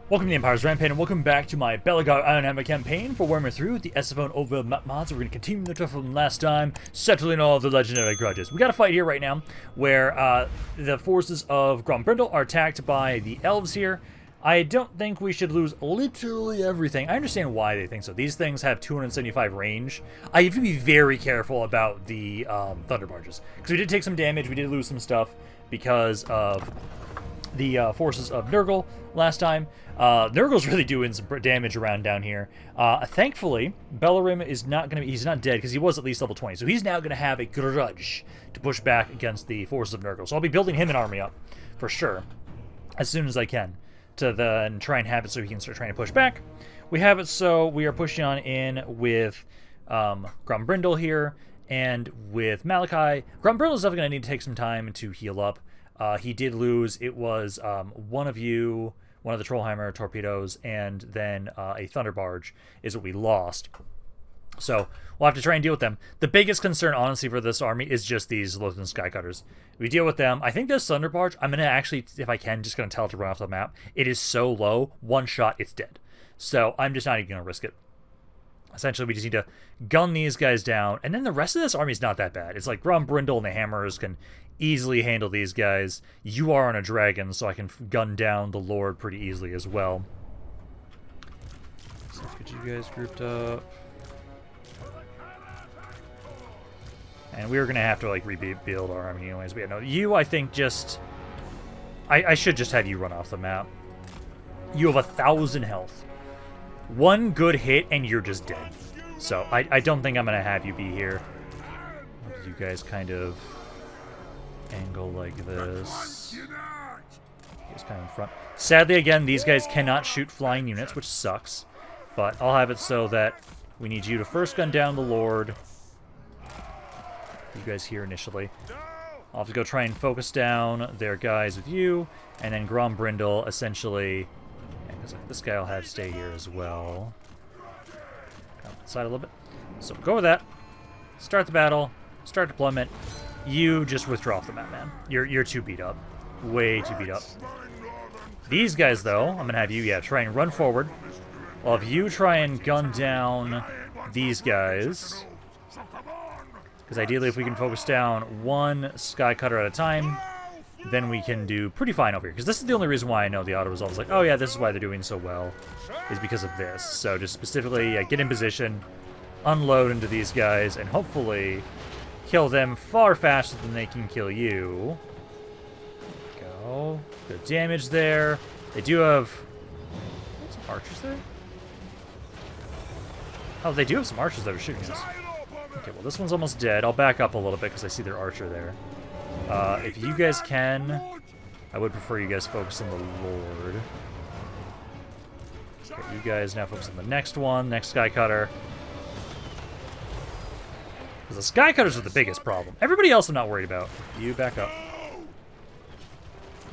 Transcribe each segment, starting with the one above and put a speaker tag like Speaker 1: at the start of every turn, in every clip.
Speaker 1: Welcome to the Empire's Rampaned, and welcome back to my Belegar Ironhammer Campaign for WARHAMMER III with the SFO and overworld map mods. We're going to continue the stuff from last time, settling all of the Legendary Grudges. We got a fight here right now, where the forces of Rampaned are attacked by the elves here. I don't think we should lose literally everything. I understand why they think so. These things have 275 range. I have to be very careful about the Thunder Barges, because we did take some damage, we did lose some stuff because of the forces of Nurgle last time. Nurgle's really doing some damage around down here. Thankfully, Belegar is not going to be, he's not dead because he was at least level 20. So he's now going to have a grudge to push back against the forces of Nurgle. So I'll be building him an army up for sure as soon as I can to then try and have it so he can start trying to push back. We have it so we are pushing on in with Rampaned here and with Malachi. Rampaned is definitely going to need to take some time to heal up. He did lose. It was one of the Trollheimer torpedoes, and then a Thunder Barge is what we lost. So we'll have to try and deal with them. The biggest concern, honestly, for this army is just these Loathsome Skycutters. We deal with them. I think this Thunder Barge, I'm going to actually, if I can, just going to tell it to run off the map. It is so low, one shot, it's dead. So I'm just not even going to risk it. Essentially, we just need to gun these guys down, and then the rest of this army is not that bad. It's like Rampaned and the Hammers can easily handle these guys. You are on a dragon, so I can gun down the Lord pretty easily as well. So let's get you guys grouped up. And we were going to have to, like, rebuild our army anyways. But yeah, no, you, I think, just... I should just have you run off the map. You have 1,000 health. One good hit, and you're just dead. So, I don't think I'm going to have you be here. You guys kind of angle like this. You guys kind of in front. Sadly, again, these guys cannot shoot flying units, which sucks. But I'll have it so that we need you to first gun down the Lord. You guys here initially. I'll have to go try and focus down their guys with you, and then Rampaned essentially... This guy will have stay here as well. Come outside a little bit. So go with that. Start the battle. Start deployment. You just withdraw off the map, man. You're too beat up. Way too beat up. These guys, though, I'm going to have you, try and run forward. While if you try and gun down these guys. Because ideally, if we can focus down one Skycutter at a time, then we can do pretty fine over here. Because this is the only reason why I know the auto-resolve is like, oh yeah, this is why they're doing so well, is because of this. So just specifically, get in position, unload into these guys, and hopefully kill them far faster than they can kill you. Go. Bit of damage there. They do have some archers there? Oh, they do have some archers that are shooting us. Okay, well, this one's almost dead. I'll back up a little bit because I see their archer there. If you guys can, I would prefer you guys focus on the Lord. Okay, you guys now focus on the next one, next Skycutter. Because the Skycutters are the biggest problem. Everybody else I'm not worried about. You back up.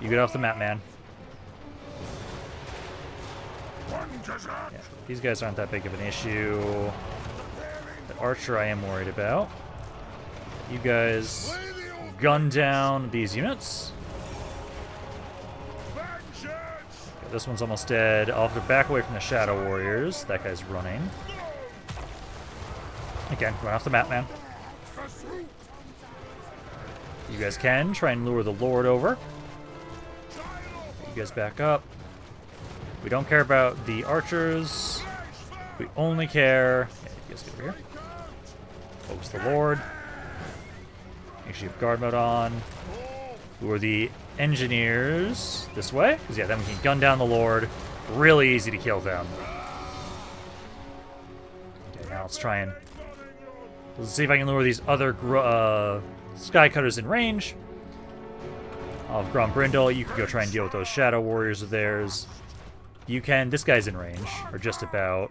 Speaker 1: You get off the map, man. Yeah, these guys aren't that big of an issue. The archer I am worried about. You guys gun down these units. Okay, this one's almost dead. I'll have to back away from the Shadow Warriors. That guy's running. Again, run off the map, man. You guys can try and lure the Lord over. You guys back up. We don't care about the archers. We only care... Yeah, you guys get over here. Focus the Lord. Make sure you have guard mode on. Who are the engineers? This way? Because, yeah, then we can gun down the Lord. Really easy to kill them. Okay, now let's try and... Let's see if I can lure these other Skycutters in range. I'll have Rampaned. You can go try and deal with those Shadow Warriors of theirs. You can... This guy's in range. Or just about.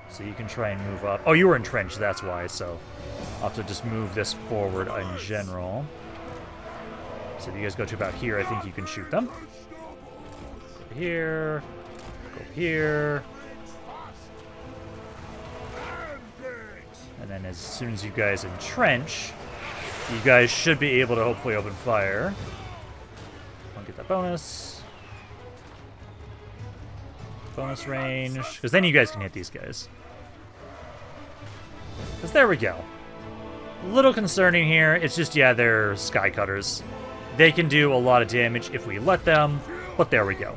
Speaker 1: So you can try and move up. Oh, you were entrenched, that's why, so... I'll have to just move this forward in general. So if you guys go to about here, I think you can shoot them. Go here. Go here. And then as soon as you guys entrench, you guys should be able to hopefully open fire. I'll get that bonus. Bonus range. Because then you guys can hit these guys. Because there we go. A little concerning here. It's just, yeah, they're sky cutters. They can do a lot of damage if we let them. But there we go.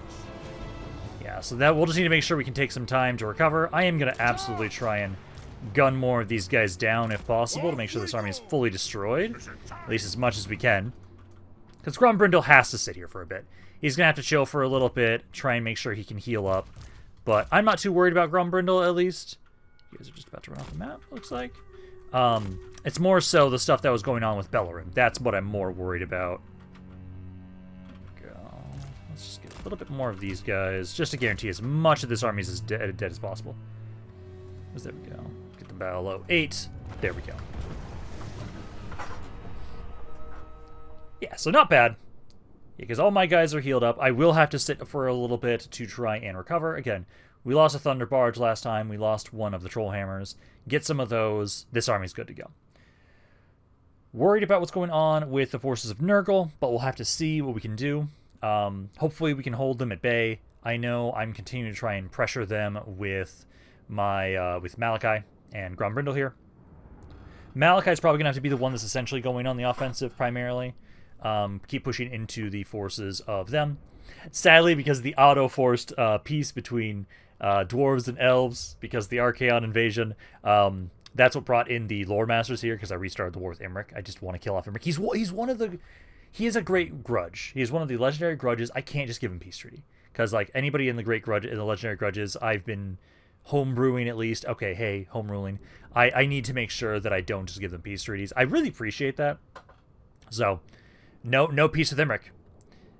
Speaker 1: Yeah, so that we'll just need to make sure we can take some time to recover. I am going to absolutely try and gun more of these guys down if possible to make sure this army is fully destroyed. At least as much as we can. Because Grombrindle has to sit here for a bit. He's going to have to chill for a little bit, try and make sure he can heal up. But I'm not too worried about Grombrindle, at least. You guys are just about to run off the map, looks like. It's more so the stuff that was going on with Belegar. That's what I'm more worried about. Let's just get a little bit more of these guys, just to guarantee as much of this army is as dead as possible. There we go. Get the battle low. 8. There we go. Yeah, so not bad. Because all my guys are healed up. I will have to sit for a little bit to try and recover. Again, we lost a Thunder Barge last time. We lost one of the Troll Hammers. Get some of those. This army's good to go. Worried about what's going on with the forces of Nurgle, but we'll have to see what we can do. Hopefully we can hold them at bay. I know I'm continuing to try and pressure them with my with Malachi and Grombrindle here. Malachi's probably going to have to be the one that's essentially going on the offensive primarily. Keep pushing into the forces of them. Sadly, because the auto-forced peace between dwarves and elves, because the Archaon invasion, that's what brought in the Lore Masters here, because I restarted the war with Imric. I just want to kill off Imric. He's one of the... He is a great grudge. He is one of the legendary grudges. I can't just give him peace treaty. Because, like, anybody in the great grudge, in the legendary grudges, I've been homebrewing at least. Okay, hey, home ruling. I need to make sure that I don't just give them peace treaties. I really appreciate that. So, no peace with Imric.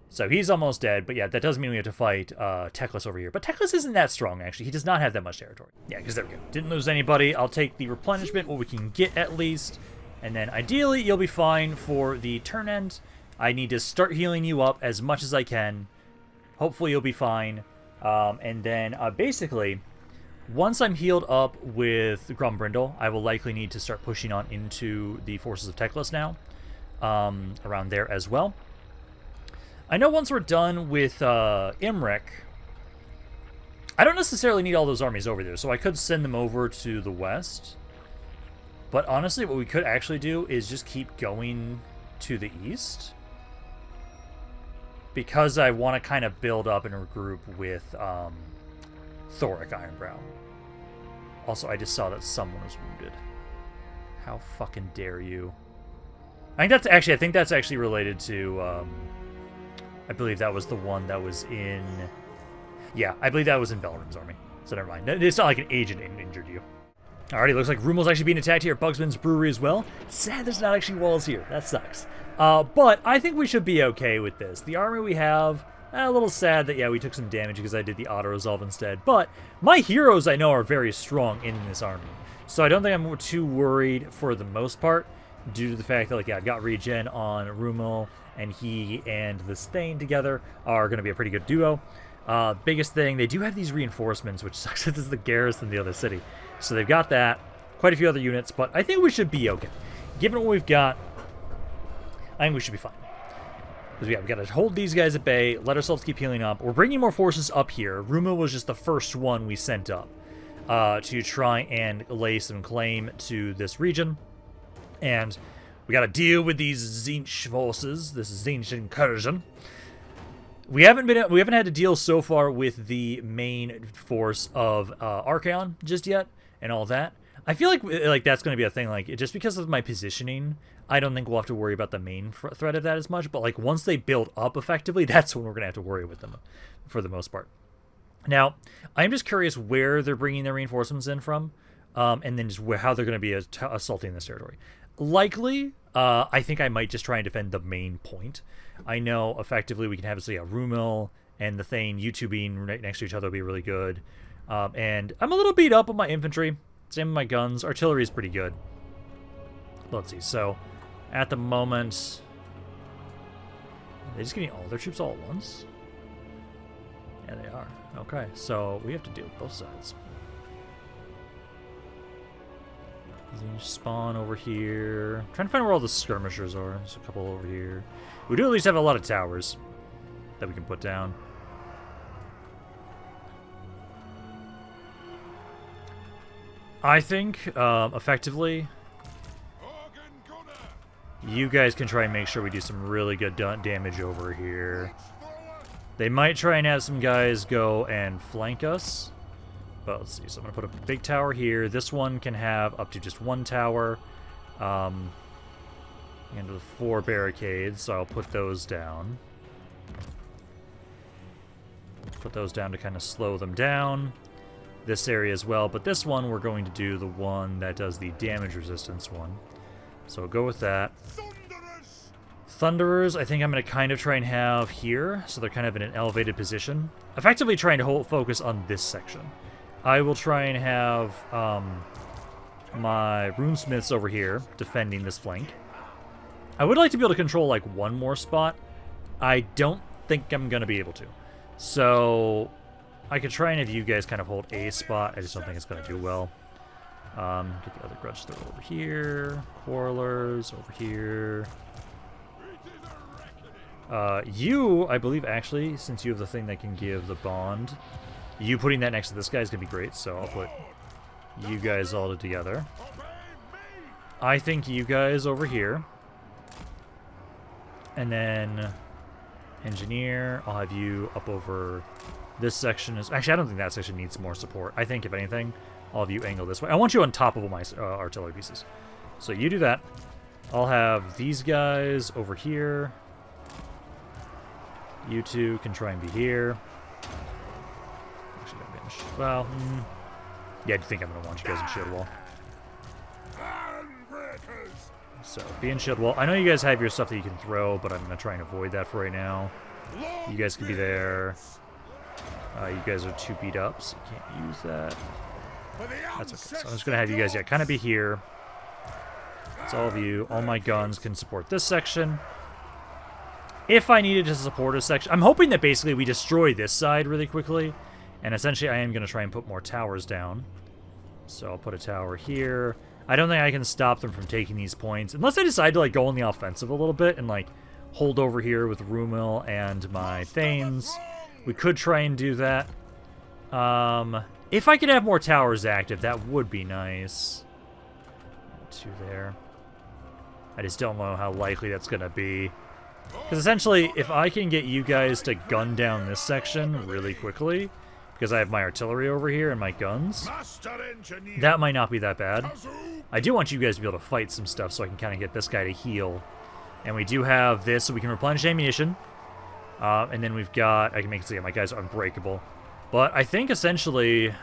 Speaker 1: So he's almost dead, but yeah, that does mean we have to fight Teclis over here. But Teclis isn't that strong, actually. He does not have that much territory. Yeah, because there we go. Didn't lose anybody. I'll take the replenishment, what we can get at least. And then ideally, you'll be fine for the turn end. I need to start healing you up as much as I can. Hopefully you'll be fine. And then basically, once I'm healed up with Grombrindle, I will likely need to start pushing on into the forces of Teclis now. Around there as well. I know once we're done with Imric, I don't necessarily need all those armies over there, so I could send them over to the west. But honestly, what we could actually do is just keep going to the east. Because I want to kind of build up and regroup with Thoric Ironbrow. Also, I just saw that someone was wounded. How fucking dare you? I think that's actually related to, I believe that was the one that was in, yeah, I believe that was in Belrin's army. So never mind. It's not like an agent injured you. Alrighty, looks like Rumel's actually being attacked here at Bugsman's Brewery as well. Sad there's not actually walls here. That sucks. But I think we should be okay with this. The army we have, a little sad that, yeah, we took some damage because I did the auto-resolve instead. But my heroes, I know, are very strong in this army. So I don't think I'm too worried for the most part, due to the fact that, like, yeah, I've got regen on Rumel, and he and the Stain together are going to be a pretty good duo. Biggest thing, they do have these reinforcements, which sucks that this is the garrison in the other city. So they've got that, quite a few other units, but I think we should be okay. Given what we've got, I think we should be fine. Because yeah, we've got to hold these guys at bay, let ourselves keep healing up. We're bringing more forces up here. Rumel was just the first one we sent up to try and lay some claim to this region. And we got to deal with these Tzeentch forces, this Tzeentch incursion. We haven't had to deal so far with the main force of Archaon just yet, and all that. I feel like that's going to be a thing. Like, just because of my positioning, I don't think we'll have to worry about the main threat of that as much. But like, once they build up effectively, that's when we're going to have to worry with them, for the most part. Now, I'm just curious where they're bringing their reinforcements in from, and then just how they're going to be assaulting this territory. Likely, I think I might just try and defend the main point. I know effectively we can have, say, a Rumel and the Thane, you two being right next to each other will be really good. And I'm a little beat up on my infantry. Same with my guns. Artillery is pretty good. Let's see. So, at the moment, are they just getting all their troops all at once? Yeah, they are. Okay, so we have to deal with both sides. Spawn over here. I'm trying to find where all the skirmishers are. There's a couple over here. We do at least have a lot of towers that we can put down. I think, effectively, you guys can try and make sure we do some really good damage over here. They might try and have some guys go and flank us. But let's see, so I'm going to put a big tower here. This one can have up to just one tower. And with 4 barricades, so I'll put those down. Put those down to kind of slow them down. This area as well, but this one we're going to do the one that does the damage resistance one. So we'll go with that. Thunderers, I think I'm going to kind of try and have here, so they're kind of in an elevated position. Effectively trying to focus on this section. I will try and have my runesmiths over here defending this flank. I would like to be able to control like one more spot. I don't think I'm going to be able to. So I could try and have you guys kind of hold a spot. I just don't think it's going to do well. Get the other grudge thrower over here. Quarrelers over here. You, I believe, actually, since you have the thing that can give the bond, you putting that next to this guy is going to be great, so I'll put you guys all together. I think you guys over here. And then engineer, I'll have you up over this section. Actually, I don't think that section needs more support. I think, if anything, I'll have you angle this way. I want you on top of all my artillery pieces. So you do that. I'll have these guys over here. You two can try and be here. Actually, well, yeah, I think I'm going to want you guys in shield wall. So, be in shield wall. I know you guys have your stuff that you can throw, but I'm going to try and avoid that for right now. You guys can be there. You guys are 2 beat up, so you can't use that. That's okay. So I'm just going to have you guys, kind of be here. It's all of you. All my guns can support this section. If I needed to support a section... I'm hoping that basically we destroy this side really quickly. And essentially I am going to try and put more towers down. So I'll put a tower here. I don't think I can stop them from taking these points. Unless I decide to like go on the offensive a little bit and like hold over here with Rumil and my Thanes. We could try and do that. If I could have more towers active, that would be nice. 2 there. I just don't know how likely that's going to be. Because essentially, if I can get you guys to gun down this section really quickly, because I have my artillery over here and my guns, that might not be that bad. I do want you guys to be able to fight some stuff so I can kind of get this guy to heal. And we do have this, so we can replenish ammunition. And then we've got, I can make it so yeah, my guys are unbreakable. But I think essentially,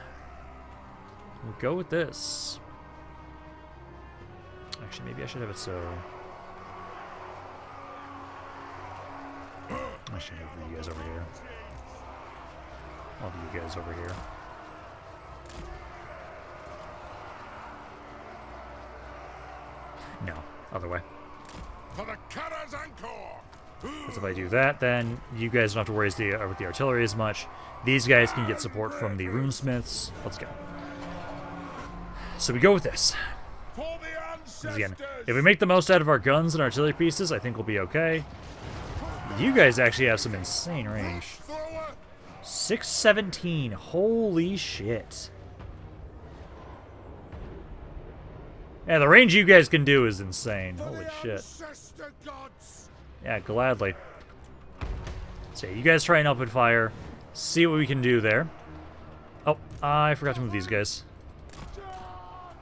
Speaker 1: we'll go with this. Actually, maybe I should have it so... I should have you guys over here. I'll have you guys over here. No, other way. Because if I do that, then you guys don't have to worry with the artillery as much. These guys can get support from the runesmiths. Let's go. So we go with this. Again, if we make the most out of our guns and artillery pieces, I think we'll be okay. You guys actually have some insane range. 617. Holy shit. Yeah, the range you guys can do is insane. Holy shit. Yeah, gladly. So you guys try and open fire. See what we can do there. Oh, I forgot to move these guys.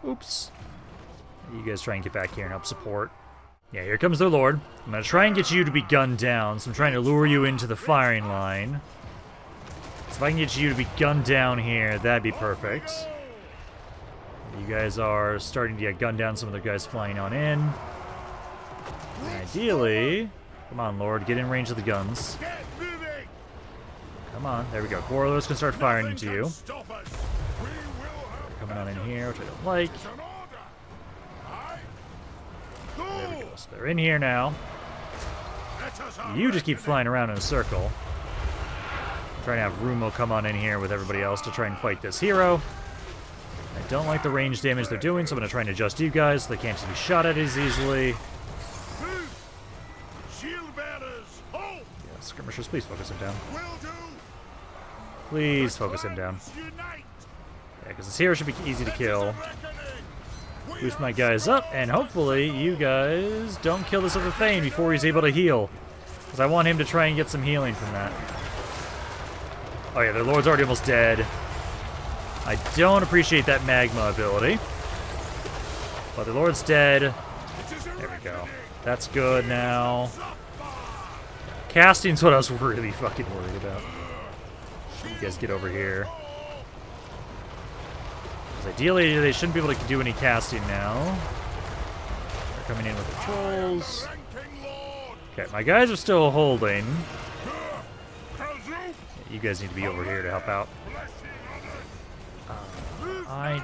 Speaker 1: Oops. You guys try and get back here and help support. Yeah, here comes their lord. I'm going to try and get you to be gunned down, so I'm trying to lure you into the firing line. So if I can get you to be gunned down here, that'd be perfect. You guys are starting to get gunned down, some of the guys flying on in. And ideally... Come on, Lord, get in range of the guns. Come on, there we go. Quarrelers can start firing into you. They're coming on in here, which I don't like. There we go. So they're in here now. You just keep flying around in a circle. I'm trying to have Rumo come on in here with everybody else to try and fight this hero. I don't like the range damage they're doing, so I'm going to try and adjust you guys so they can't just be shot at as easily. Yeah, skirmishers, please focus him down. Please focus him down. Yeah, because this hero should be easy to kill. Boost my guys up, and hopefully you guys don't kill this other Thane before he's able to heal. Because I want him to try and get some healing from that. Oh yeah, their Lord's already almost dead. I don't appreciate that magma ability. But the Lord's dead. There we go. That's good now. Casting's what I was really fucking worried about. You guys get over here. Because ideally, they shouldn't be able to do any casting now. They're coming in with the trolls. Okay, my guys are still holding. You guys need to be over here to help out.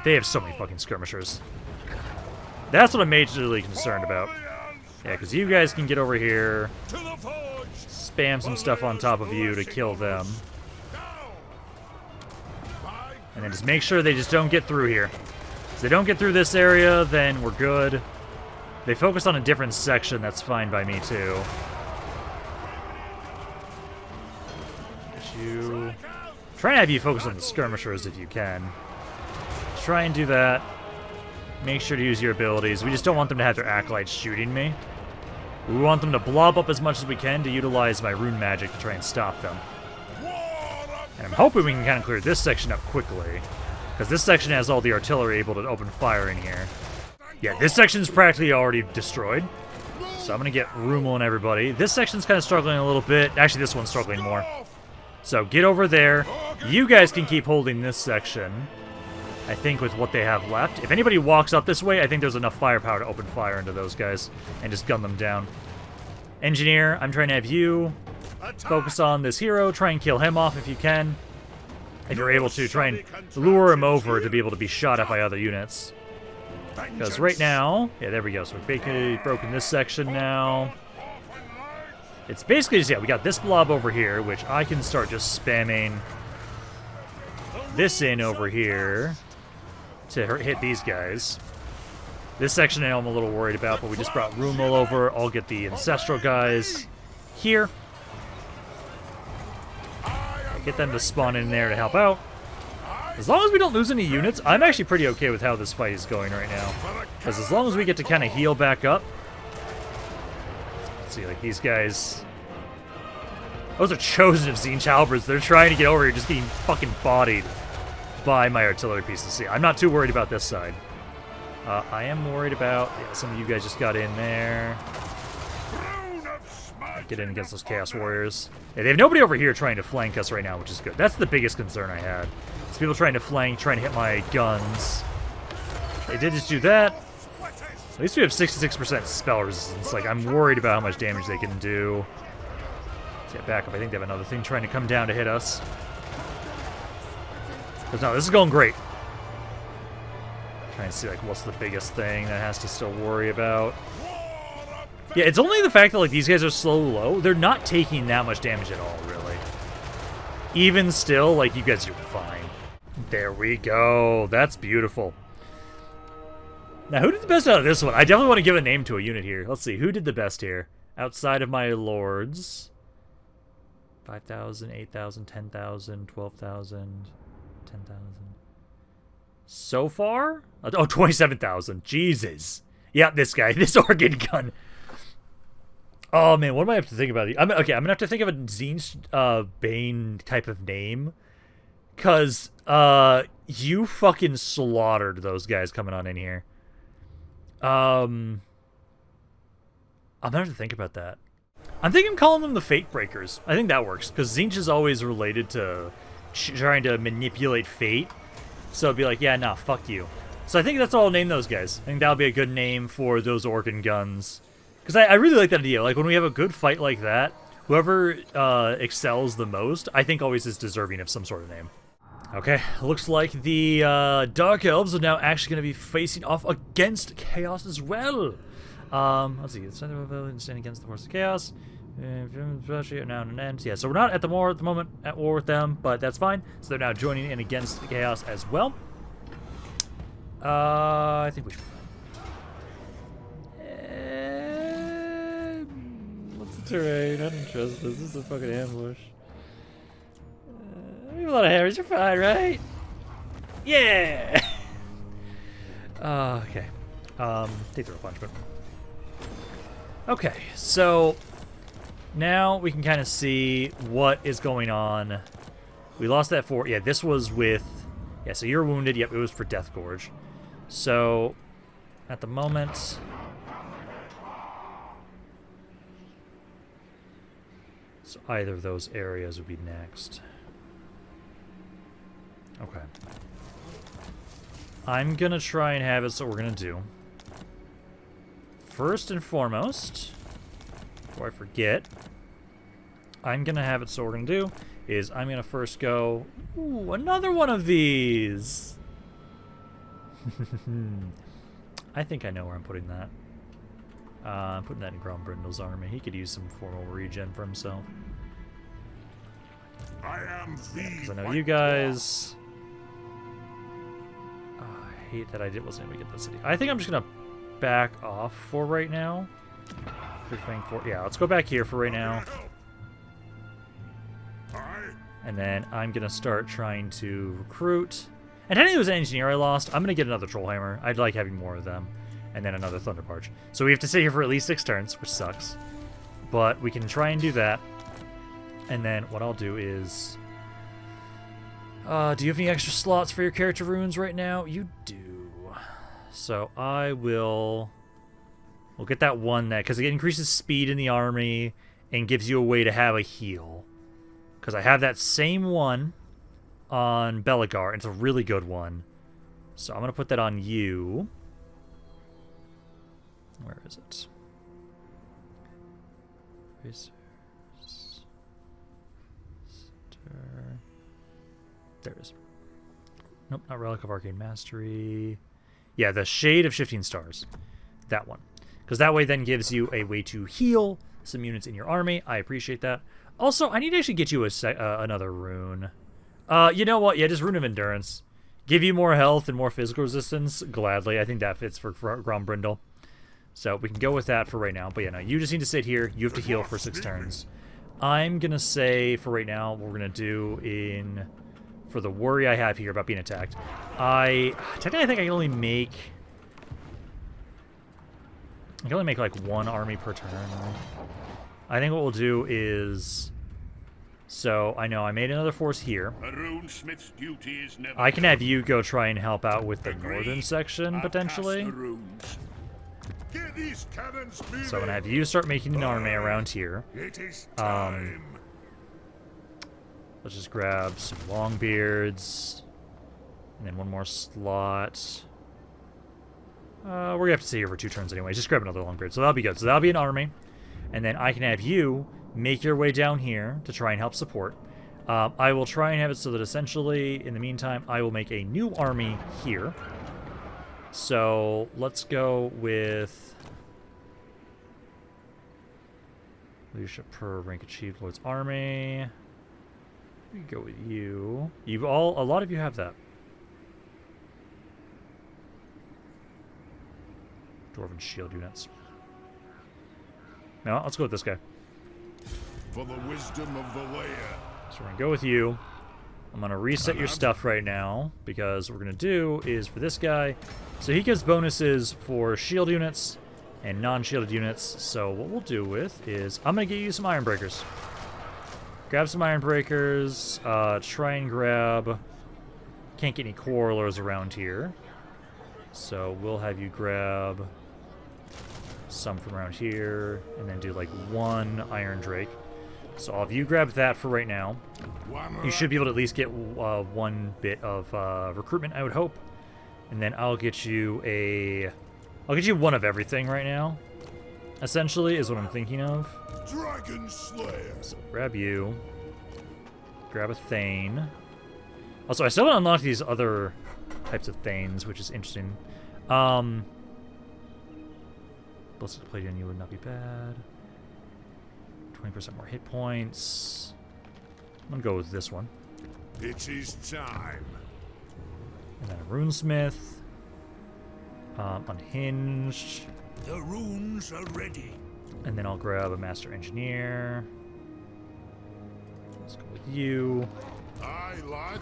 Speaker 1: They have so many fucking skirmishers. That's what I'm majorly concerned about. Yeah, because you guys can get over here, spam some stuff on top of you to kill them. And then just make sure they just don't get through here. If they don't get through this area, then we're good. They focus on a different section, that's fine by me too. Try and have you focus on the skirmishers if you can. Try and do that. Make sure to use your abilities. We just don't want them to have their acolytes shooting me. We want them to blob up as much as we can to utilize my rune magic to try and stop them. And I'm hoping we can kind of clear this section up quickly. Because this section has all the artillery able to open fire in here. Yeah, this section's practically already destroyed. So I'm going to get Rumel and everybody. This section's kind of struggling a little bit. Actually, this one's struggling more. So get over there. You guys can keep holding this section. I think with what they have left. If anybody walks up this way, I think there's enough firepower to open fire into those guys and just gun them down. Engineer, I'm trying to have you focus on this hero. Try and kill him off if you can. If you're able to, try and lure him over to be able to be shot at by other units. Because right now, yeah, there we go. So we've basically broken this section now. It's basically just, yeah, we got this blob over here, which I can start just spamming this in over here to hit these guys. This section I know I'm a little worried about, but we just brought Rumel over. I'll get the Ancestral guys here. Get them to spawn in there to help out. As long as we don't lose any units, I'm actually pretty okay with how this fight is going right now. Because as long as we get to kind of heal back up. Let's see, like these guys. Those are chosen of Tzeentch halberds. They're trying to get over here, just getting fucking bodied by my artillery pieces. See, I'm not too worried about this side. I am worried about, yeah, some of you guys just got in there. Get in against those Chaos Warriors. Yeah, they have nobody over here trying to flank us right now, which is good. That's the biggest concern I had. It's people trying to flank, trying to hit my guns. They did just do that. At least we have 66% spell resistance. Like, I'm worried about how much damage they can do. Let's get back up. I think they have another thing trying to come down to hit us. But no, this is going great. Trying to see, like, what's the biggest thing that has to still worry about. Yeah, it's only the fact that, like, these guys are so low. They're not taking that much damage at all, really. Even still, like, you guys are fine. There we go. That's beautiful. Now, who did the best out of this one? I definitely want to give a name to a unit here. Let's see. Who did the best here? Outside of my lords. 5,000, 8,000, 10,000, 12,000, 10,000. So far? Oh, 27,000. Jesus. Yeah, this guy. This organ gun. Oh, man. What do I have to think about? I'm going to have to think of a Tzeentch Bane type of name. Because you fucking slaughtered those guys coming on in here. I'm going to have to think about that. I'm thinking of calling them the Fate Breakers. I think that works. Because Tzeentch is always related to trying to manipulate fate. So it'd be like, yeah, nah, fuck you. So I think that's all I'll name those guys. I think that'll be a good name for those organ guns. Because I really like that idea. Like, when we have a good fight like that, whoever excels the most, I think always is deserving of some sort of name. Okay, looks like the Dark Elves are now actually going to be facing off against Chaos as well. Let's see. It's stand against the force of Chaos. Now an end. Yeah, so we're not at the moment at war with them, but that's fine. So they're now joining in against Chaos as well. I think we should be fine. What's the terrain? I don't trust this. This is a fucking ambush. We have a lot of hammers. You're fine, right? Yeah! Okay. Take the rope punishment. Okay, so now we can kind of see what is going on. We lost that fort. Yeah, this was with... Yeah, so you're wounded. Yep, it was for Death Gorge. So, at the moment... So either of those areas would be next. Okay. I'm gonna try and have it so we're gonna do. First and foremost, before I forget, I'm gonna have it so we're gonna do is I'm gonna first go, ooh, another one of these. I think I know where I'm putting that. I'm putting that in Grombrindle's army. He could use some formal regen for himself.
Speaker 2: I am
Speaker 1: Because I know you guys. I hate that I wasn't able to get the city. I think I'm just gonna back off for right now. Yeah, let's go back here for right now. And then I'm gonna start trying to recruit. And technically it was an engineer I lost. I'm gonna get another Trollhammer. I'd like having more of them. And then another Thunder Barge. So we have to sit here for at least 6 turns, which sucks. But we can try and do that. And then what I'll do is... do you have any extra slots for your character runes right now? You do. So I will... We'll get that one that... Because it increases speed in the army and gives you a way to have a heal. Because I have that same one on Belegar. And it's a really good one. So I'm going to put that on you. Where is it? There it is. Nope, not Relic of Arcane Mastery. Yeah, the Shade of Shifting Stars. That one. Because that way then gives you a way to heal some units in your army. I appreciate that. Also, I need to actually get you another rune. You know what? Yeah, just Rune of Endurance. Give you more health and more physical resistance. Gladly. I think that fits for Grombrindle. So we can go with that for right now. But yeah, no, you just need to sit here. You have to heal for 6 turns. I'm going to say for right now, what we're going to do for the worry I have here about being attacked. Technically I think I can only make like 1 army per turn. I think what we'll do is, so I know I made another force here. I can have you go try and help out with the northern section potentially. So I'm gonna have you start making an army around here.
Speaker 2: It is time.
Speaker 1: Let's just grab some Longbeards, and then 1 more slot. We're gonna have to stay here for 2 turns anyway. Just grab another Longbeard, so that'll be good. So that'll be an army, and then I can have you make your way down here to try and help support. I will try and have it so that essentially, in the meantime, I will make a new army here. So let's go with leadership per rank achieved Lord's Army. We can go with you. A lot of you have that. Dwarven shield units. No, let's go with this guy.
Speaker 2: For the wisdom of the layer.
Speaker 1: So we're gonna go with you. I'm gonna reset your stuff right now because what we're gonna do is for this guy. So he gives bonuses for shield units and non-shielded units. So what we'll do with is I'm gonna get you some Iron Breakers. Grab some Iron Breakers. Try and grab. Can't get any Quarrelers around here, so we'll have you grab some from around here, and then do like 1 Iron Drake. So I'll have you grab that for right now. You should be able to at least get 1 bit of recruitment, I would hope. And then I'll get you 1 of everything right now. Essentially, is what I'm thinking of.
Speaker 2: Dragon Slayer.
Speaker 1: So grab you. Grab a Thane. Also, I still haven't unlocked these other types of Thanes, which is interesting. Ballistic Plate on you would not be bad. 20% more hit points. I'm gonna go with this one.
Speaker 2: It is time.
Speaker 1: And then a Runesmith. Unhinged.
Speaker 2: The runes are ready.
Speaker 1: And then I'll grab a Master Engineer. Let's go with you.
Speaker 2: I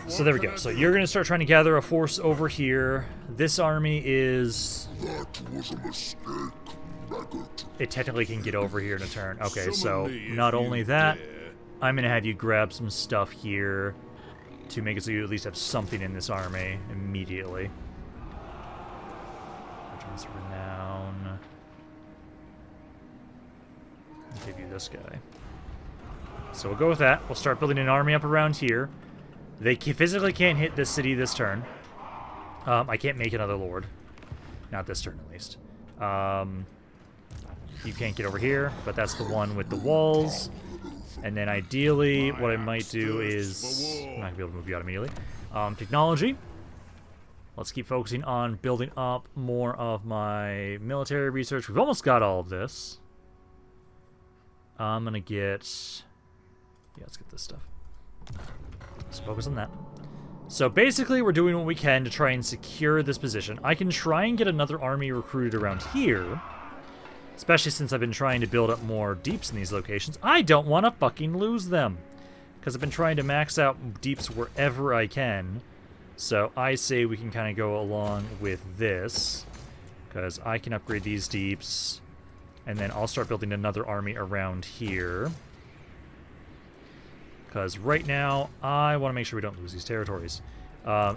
Speaker 1: So there we go. So you're going to start trying to gather a force over here. This army is...
Speaker 2: That was a mistake, maggot.
Speaker 1: It technically can get over here in a turn. Okay, so not only that, I'm going to have you grab some stuff here to make it so you at least have something in this army immediately. Regiments of Renown. I'll give you this guy. So we'll go with that. We'll start building an army up around here. They physically can't hit this city this turn. I can't make another lord. Not this turn, at least. You can't get over here, but that's the one with the walls. And then ideally, what I might do is... I'm not going to be able to move you out immediately. Technology. Let's keep focusing on building up more of my military research. We've almost got all of this. I'm going to get... Yeah, let's get this stuff. Let's focus on that. So basically, we're doing what we can to try and secure this position. I can try and get another army recruited around here. Especially since I've been trying to build up more deeps in these locations. I don't want to fucking lose them. Because I've been trying to max out deeps wherever I can. So I say we can kind of go along with this. Because I can upgrade these deeps. And then I'll start building another army around here. Because right now, I want to make sure we don't lose these territories.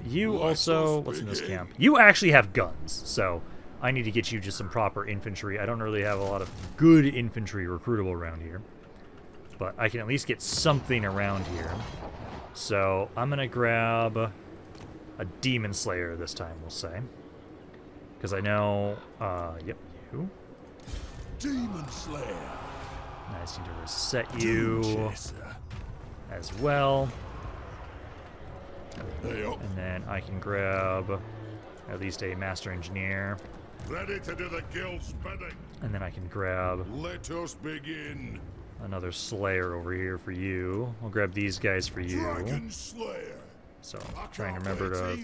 Speaker 1: You also... What's in this camp? You actually have guns, so... I need to get you just some proper infantry. I don't really have a lot of good infantry recruitable around here. But I can at least get something around here. So I'm going to grab a Demon Slayer this time, we'll say. Because I know... yep, you.
Speaker 2: Demon Slayer.
Speaker 1: I just need to reset you as well. And then I can grab at least a Master Engineer.
Speaker 2: Ready to do the guild's bidding.
Speaker 1: And then I can grab...
Speaker 2: Let us begin.
Speaker 1: Another Slayer over here for you. I'll grab these guys for you.
Speaker 2: Dragon Slayer.
Speaker 1: So, trying to remember to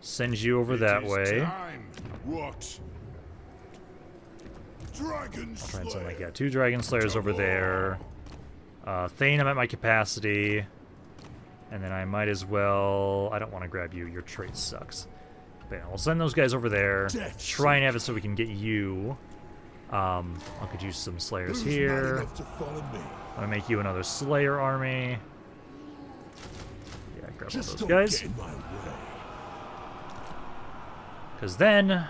Speaker 1: send you over that way.
Speaker 2: Time. What? Dragon
Speaker 1: I'll try and send, like,
Speaker 2: Slayer.
Speaker 1: 2 Dragon Slayers over there. Thane, I'm at my capacity. And then I might as well... I don't want to grab you. Your trait sucks. But yeah, we'll send those guys over there. Try and have it so we can get you. I could use some Slayers here. I'm gonna make you another Slayer army. Yeah, grab all those guys. Because then,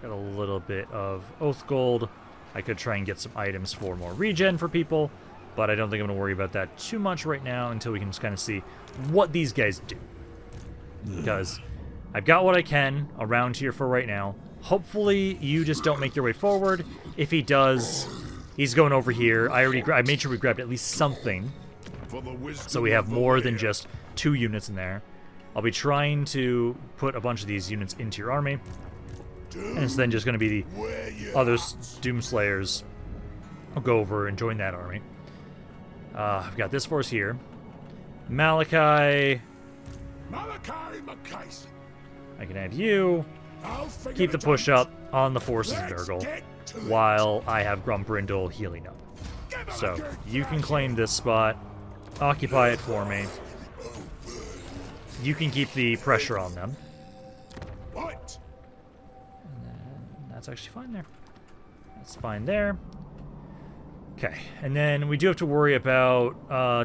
Speaker 1: got a little bit of Oath Gold. I could try and get some items for more regen for people, but I don't think I'm gonna worry about that too much right now until we can just kind of see what these guys do. Because I've got what I can around here for right now. Hopefully, you just don't make your way forward. If he does, he's going over here. I made sure we grabbed at least something, so we have more than just 2 units in there. I'll be trying to put a bunch of these units into your army, and it's then just going to be the other Doomslayers. I'll go over and join that army. I've got this force here. Malachi. I can have you keep the push up on the forces of Nurgle while I have Grumbrindle healing up. So, you can claim this spot, occupy it for me. You can keep the pressure on them. And then that's actually fine there. That's fine there. Okay, and then we do have to worry about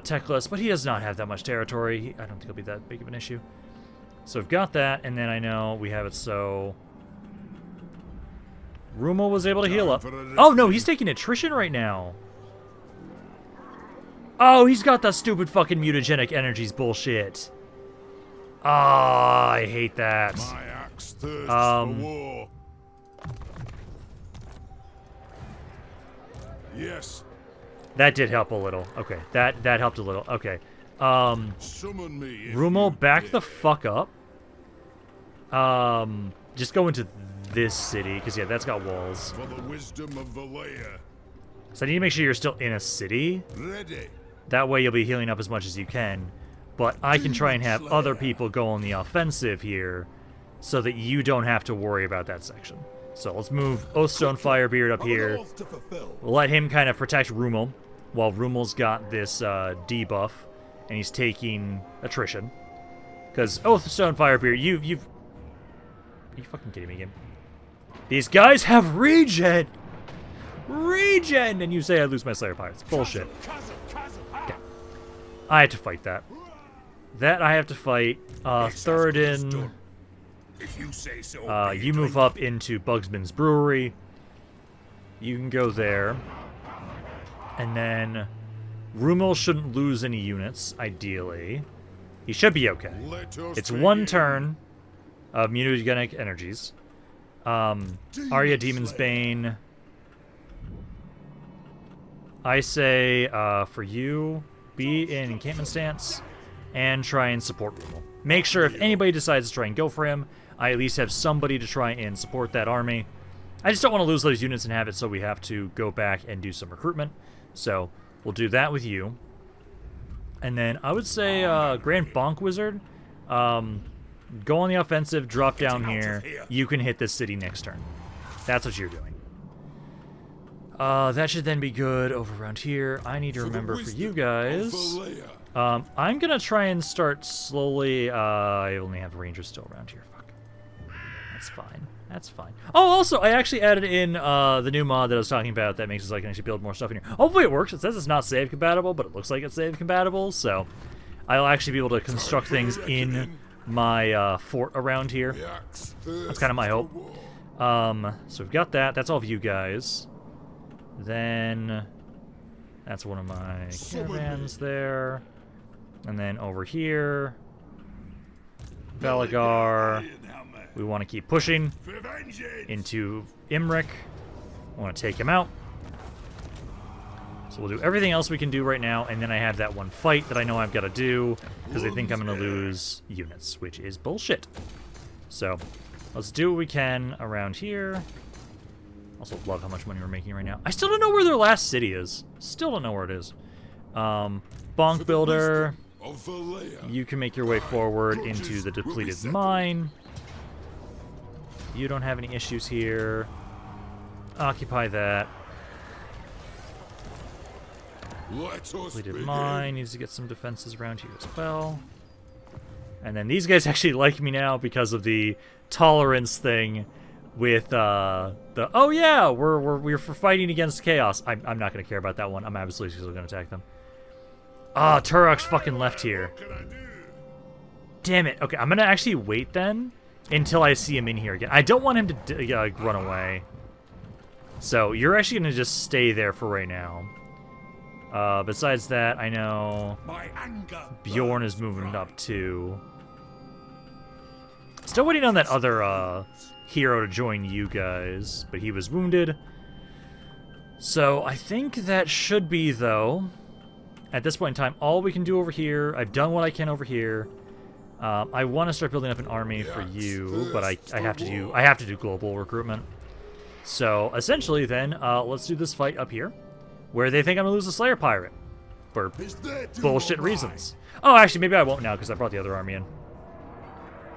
Speaker 1: Teclis, but he does not have that much territory. I don't think it'll be that big of an issue. So I've got that, and then I know we have it so... Rumo was able to heal up. Oh, no, he's taking attrition right now. Oh, he's got that stupid fucking mutagenic energies bullshit. Ah, I hate that.
Speaker 2: My axe thirsts for war. Yes.
Speaker 1: That did help a little. Okay, that helped a little. Okay.
Speaker 2: Summon me if
Speaker 1: Rumo,
Speaker 2: you
Speaker 1: back
Speaker 2: dare.
Speaker 1: the fuck up. Just go into this city, because, yeah, that's got walls.
Speaker 2: For the wisdom of Valea.
Speaker 1: So I need to make sure you're still in a city.
Speaker 2: Ready.
Speaker 1: That way you'll be healing up as much as you can. But I can try and have other people go on the offensive here, so that you don't have to worry about that section. So let's move Oathstone Firebeard up here. Let him kind of protect Rumo, while Rumo's got this debuff. and he's taking attrition. Because Oath of Stone Firebeard, are you fucking kidding me, game? These guys have regen! Regen! And you say I lose my Slayer Pirates. Bullshit. Okay. I have to fight that. That I have to fight. Third in. You move up into Bugman's Brewery. You can go there. And then Rumel shouldn't lose any units, ideally. He should be okay. It's one turn of mutagenic energies. Arya Demon's Bane. I say, for you, be in encampment stance and try and support Rumel. Make sure if anybody decides to try and go for him, I at least have somebody to try and support that army. I just don't want to lose those units and have it so we have to go back and do some recruitment. So, we'll do that with you. And then I would say, Grand Bonk Wizard, go on the offensive, drop down here. You can hit this city next turn. That's what you're doing. That should then be good over around here. I need to remember for you guys. I'm gonna try and start slowly. I only have Rangers still around here. Fuck. That's fine. That's fine. Oh, also, I actually added in the new mod that I was talking about that makes us like actually build more stuff in here. Hopefully it works. It says it's not save compatible, but it looks like it's save compatible. So I'll actually be able to construct things in my fort around here. That's kind of my hope. So we've got that. That's all of you guys. Then that's one of my caravans there. And then over here, Belegar. We want to keep pushing into Imric. I want to take him out. So we'll do everything else we can do right now, and then I have that one fight that I know I've got to do because they think I'm going to lose units, which is bullshit. So let's do what we can around here. Also love how much money we're making right now. I still don't know where their last city is. Still don't know where it is. Bonk Builder. You can make your way forward into the depleted mine. You don't have any issues here. Occupy that. Depleted mine needs to get some defenses around here as well. And then these guys actually like me now because of the tolerance thing with the oh yeah, we're for fighting against chaos. I'm not gonna care about that one. I'm absolutely still gonna attack them. Ah, Turok's fucking left here. Damn it. Okay, I'm gonna actually wait then until I see him in here again. I don't want him to run away. So you're actually gonna just stay there for right now. Besides that, I know Bjorn is moving up too. Still waiting on that other hero to join you guys, but he was wounded. So I think that should be, though, at this point in time, all we can do over here. I've done what I can over here. I want to start building up an army for you, but I have to do global recruitment. So essentially, then let's do this fight up here, where they think I'm gonna lose a Slayer Pirate for bullshit reasons. Oh, actually, maybe I won't now because I brought the other army in.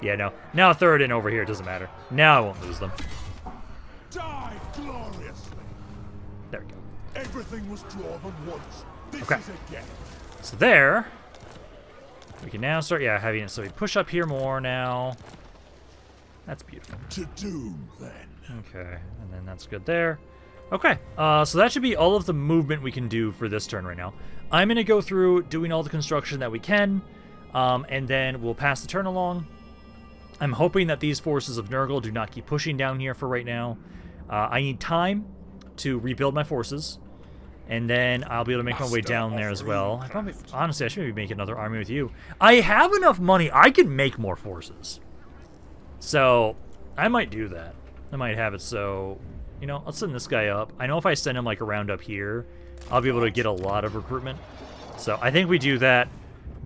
Speaker 1: Yeah, no. Now third in over here, it doesn't matter. Now I won't lose them.
Speaker 2: Die gloriously.
Speaker 1: There we go.
Speaker 2: Everything was drawn once. This
Speaker 1: okay.
Speaker 2: is again.
Speaker 1: So there, we can now start, having it. So we push up here more now. That's beautiful.
Speaker 2: To doom, then.
Speaker 1: Okay, and then that's good there. Okay, so that should be all of the movement we can do for this turn right now. I'm going to go through doing all the construction that we can, and then we'll pass the turn along. I'm hoping that these forces of Nurgle do not keep pushing down here for right now. I need time to rebuild my forces, and then I'll be able to make my way down there as well. Honestly, I should maybe make another army with you. I have enough money. I can make more forces. So, I might do that. I might have it so, you know, let's send this guy up. I know if I send him, like, around up here, I'll be able to get a lot of recruitment. So, I think we do that.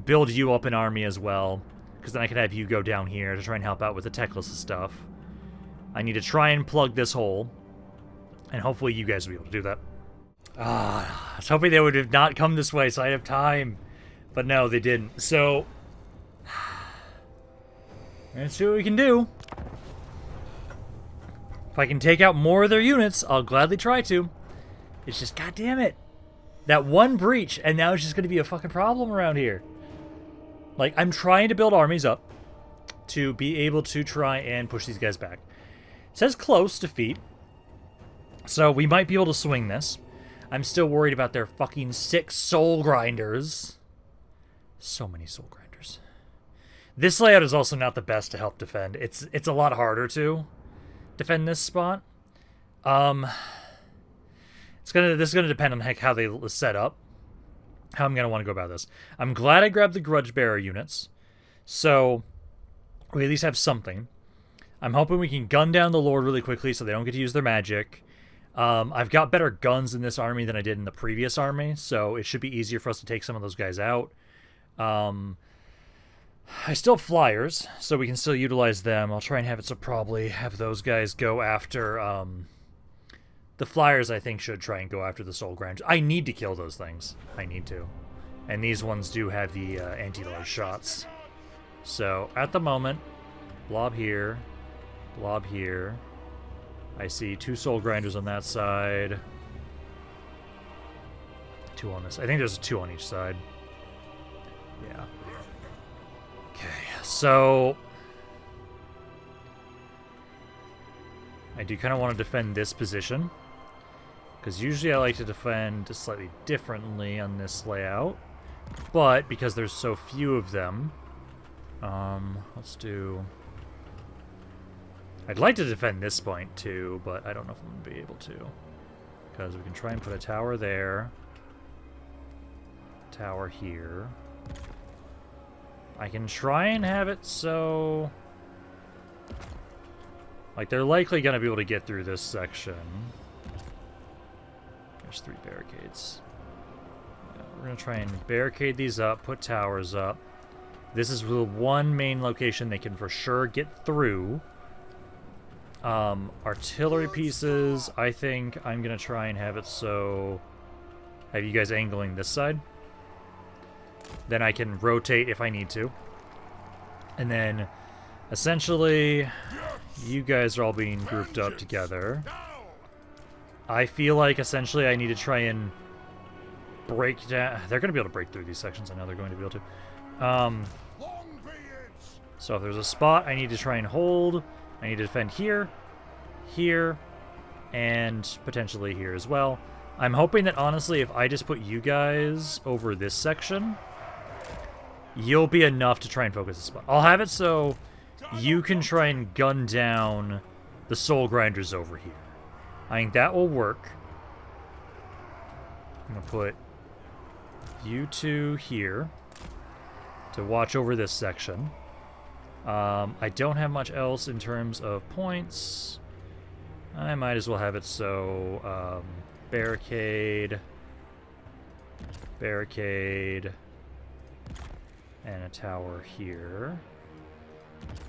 Speaker 1: Build you up an army as well, because then I can have you go down here to try and help out with the techless stuff. I need to try and plug this hole, and hopefully you guys will be able to do that. I was hoping they would have not come this way so I'd have time, but no, they didn't. So, let's see what we can do. If I can take out more of their units, I'll gladly try to. It's just, goddamn it, that one breach, and now it's just going to be a fucking problem around here. Like, I'm trying to build armies up to be able to try and push these guys back. It says close defeat, so we might be able to swing this. I'm still worried about their fucking 6 soul grinders. So many soul grinders. This layout is also not the best to help defend. It's a lot harder to defend this spot. This is gonna depend on how they set up. How I'm gonna want to go about this. I'm glad I grabbed the Grudge Bearer units, so we at least have something. I'm hoping we can gun down the Lord really quickly so they don't get to use their magic. I've got better guns in this army than I did in the previous army, so it should be easier for us to take some of those guys out. I still have flyers, so we can still utilize them. I'll try and have it so probably have those guys go after, the flyers I think should try and go after the soul grinders. I need to kill those things. I need to. And these ones do have the anti-large shots. So, at the moment, blob here, blob here. I see 2 soul grinders on that side. 2 on this. I think there's 2 on each side. Yeah. Okay, so I do kind of want to defend this position, because usually I like to defend slightly differently on this layout, but because there's so few of them, let's do... I'd like to defend this point too, but I don't know if I'm going to be able to, because we can try and put a tower there, tower here. I can try and have it so... Like, they're likely going to be able to get through this section. There's 3 barricades. Yeah, we're going to try and barricade these up, put towers up. This is the one main location they can for sure get through. Artillery pieces, I think I'm going to try and have it so... Have you guys angling this side? Then I can rotate if I need to. And then, essentially, you guys are all being grouped up together. I feel like, essentially, I need to try and break down... They're going to be able to break through these sections. I know they're going to be able to. So if there's a spot I need to try and hold, I need to defend here, here, and potentially here as well. I'm hoping that, honestly, if I just put you guys over this section, you'll be enough to try and focus the spot. I'll have it so you can try and gun down the soul grinders over here. I think that will work. I'm going to put you 2 here to watch over this section. I don't have much else in terms of points. I might as well have it so... barricade, barricade, and a tower here.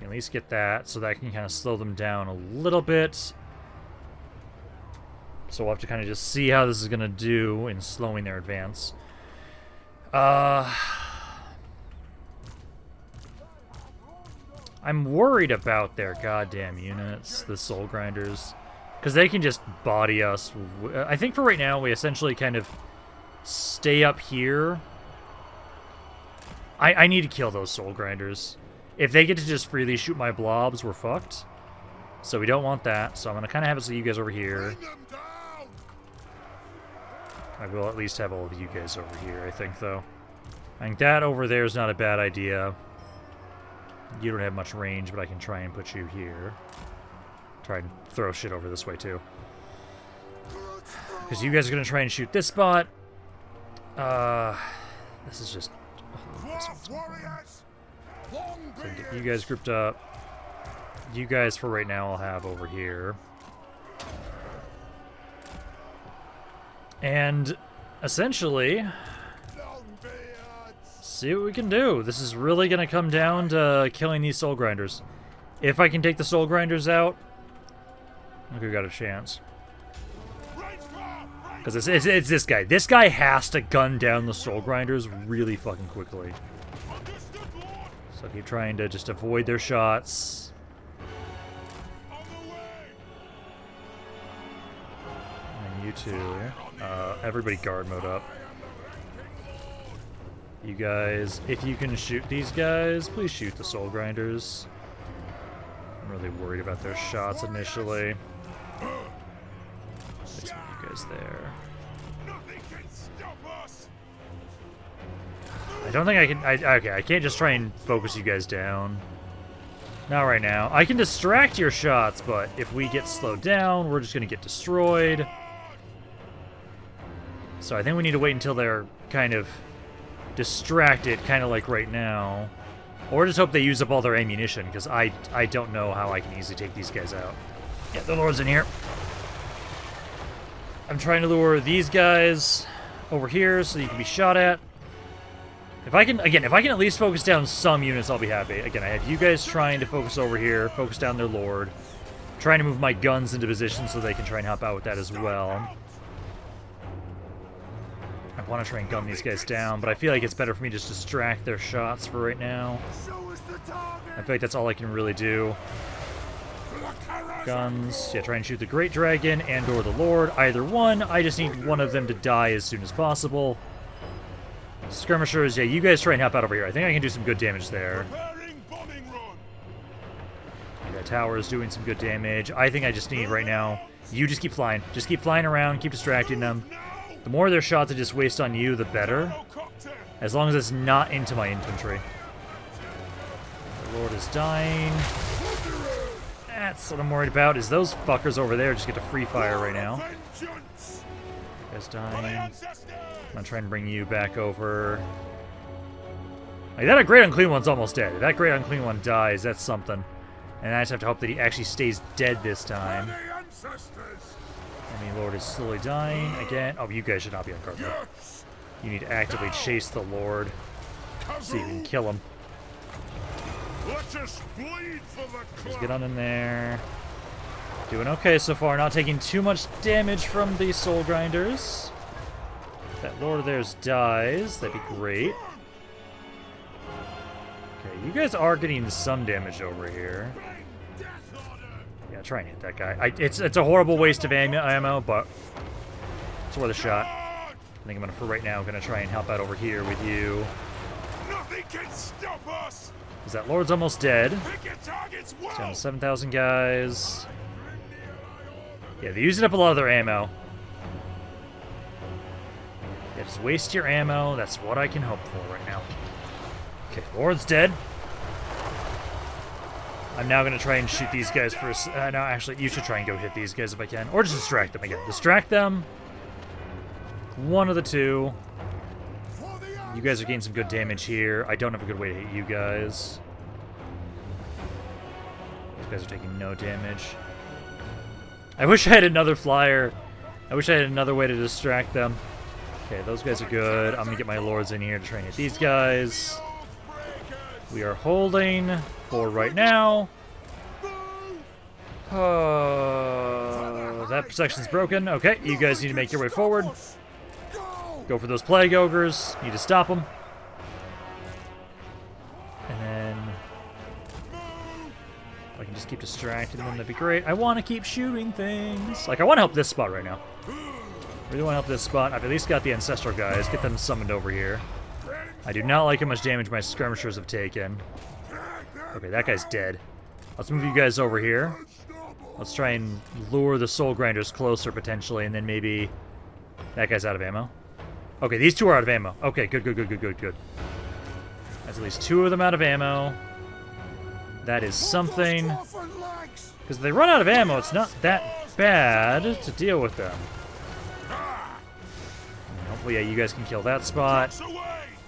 Speaker 1: At least get that, so that can kind of slow them down a little bit. So we'll have to kind of just see how this is going to do in slowing their advance. I'm worried about their goddamn units, the soul grinders. Because they can just body us. I think for right now, we essentially kind of stay up here. I need to kill those soul grinders. If they get to just freely shoot my blobs, we're fucked. So we don't want that. So I'm going to kind of have it so you guys over here. I will at least have all of you guys over here, I think, though. I think that over there is not a bad idea. You don't have much range, but I can try and put you here. Try and throw shit over this way, too. Because you guys are going to try and shoot this spot. This is just... So get you guys grouped up. You guys, for right now, I'll have over here. And, essentially... see what we can do. This is really going to come down to killing these soul grinders. If I can take the soul grinders out, I think we got a chance. Because it's this guy. This guy has to gun down the soul grinders really fucking quickly. So keep trying to just avoid their shots. And you two. Everybody guard mode up. You guys, if you can shoot these guys, please shoot the soul grinders. I'm really worried about their shots initially. Just move you guys there. I don't think I can. Okay, I can't just try and focus you guys down. Not right now. I can distract your shots, but if we get slowed down, we're just gonna get destroyed. So I think we need to wait until they're kind of distracted, kind of like right now. Or just hope they use up all their ammunition, because I don't know how I can easily take these guys out. Yeah, the Lord's in here. I'm trying to lure these guys over here so you can be shot at. If I can at least focus down some units, I'll be happy. Again, I have you guys trying to focus over here, focus down their Lord. Trying to move my guns into position so they can try and help out with that as well. I want to try and gun these guys down, but I feel like it's better for me to just distract their shots for right now. I feel like that's all I can really do. Guns. Yeah, try and shoot the Great Dragon and or the Lord. Either one. I just need one of them to die as soon as possible. Skirmishers, yeah, you guys try and help out over here. I think I can do some good damage there. That tower is doing some good damage. I think I just need right now, you just keep flying. Just keep flying around, keep distracting them. The more of their shots I just waste on you, the better. As long as it's not into my infantry. The Lord is dying. That's what I'm worried about, is those fuckers over there just get to free fire right now. You guys dying. I'm gonna try and bring you back over. Like, that Great Unclean One's almost dead. If that Great Unclean One dies, that's something. And I just have to hope that he actually stays dead this time. Enemy Lord is slowly dying again. Oh, you guys should not be on carve. You need to actively chase the Lord. See if you can kill him. Just get on in there. Doing okay so far. Not taking too much damage from the soul grinders. If that Lord of theirs dies, that'd be great. Okay, you guys are getting some damage over here. Yeah, try and hit that guy. It's a horrible waste of ammo, but it's worth a shot. I think I'm gonna, for right now, gonna try and help out over here with you. Nothing can stop us. Because that Lord's almost dead. It's down to 7,000 guys. Yeah, they're using up a lot of their ammo. Yeah, just waste your ammo. That's what I can hope for right now. Okay, Lord's dead. I'm now going to try and shoot these guys first. No, actually, you should try and go hit these guys if I can. Or just distract them again. Distract them. One of the two. You guys are getting some good damage here. I don't have a good way to hit you guys. These guys are taking no damage. I wish I had another flyer. I wish I had another way to distract them. Okay, those guys are good. I'm going to get my lords in here to try and hit these guys. We are holding for right now. Oh, that section's broken. Okay, you guys need to make your way forward. Go for those plague ogres. Need to stop them. And then if I can just keep distracting them, that'd be great. I want to keep shooting things. Like, I want to help this spot right now. I really want to help this spot. I've at least got the ancestral guys. Get them summoned over here. I do not like how much damage my skirmishers have taken. Okay, that guy's dead. Let's move you guys over here. Let's try and lure the soul grinders closer, potentially, and then maybe that guy's out of ammo. Okay, these two are out of ammo. Okay, good. That's at least two of them out of ammo. That is something. Because if they run out of ammo, it's not that bad to deal with them. And hopefully, yeah, you guys can kill that spot.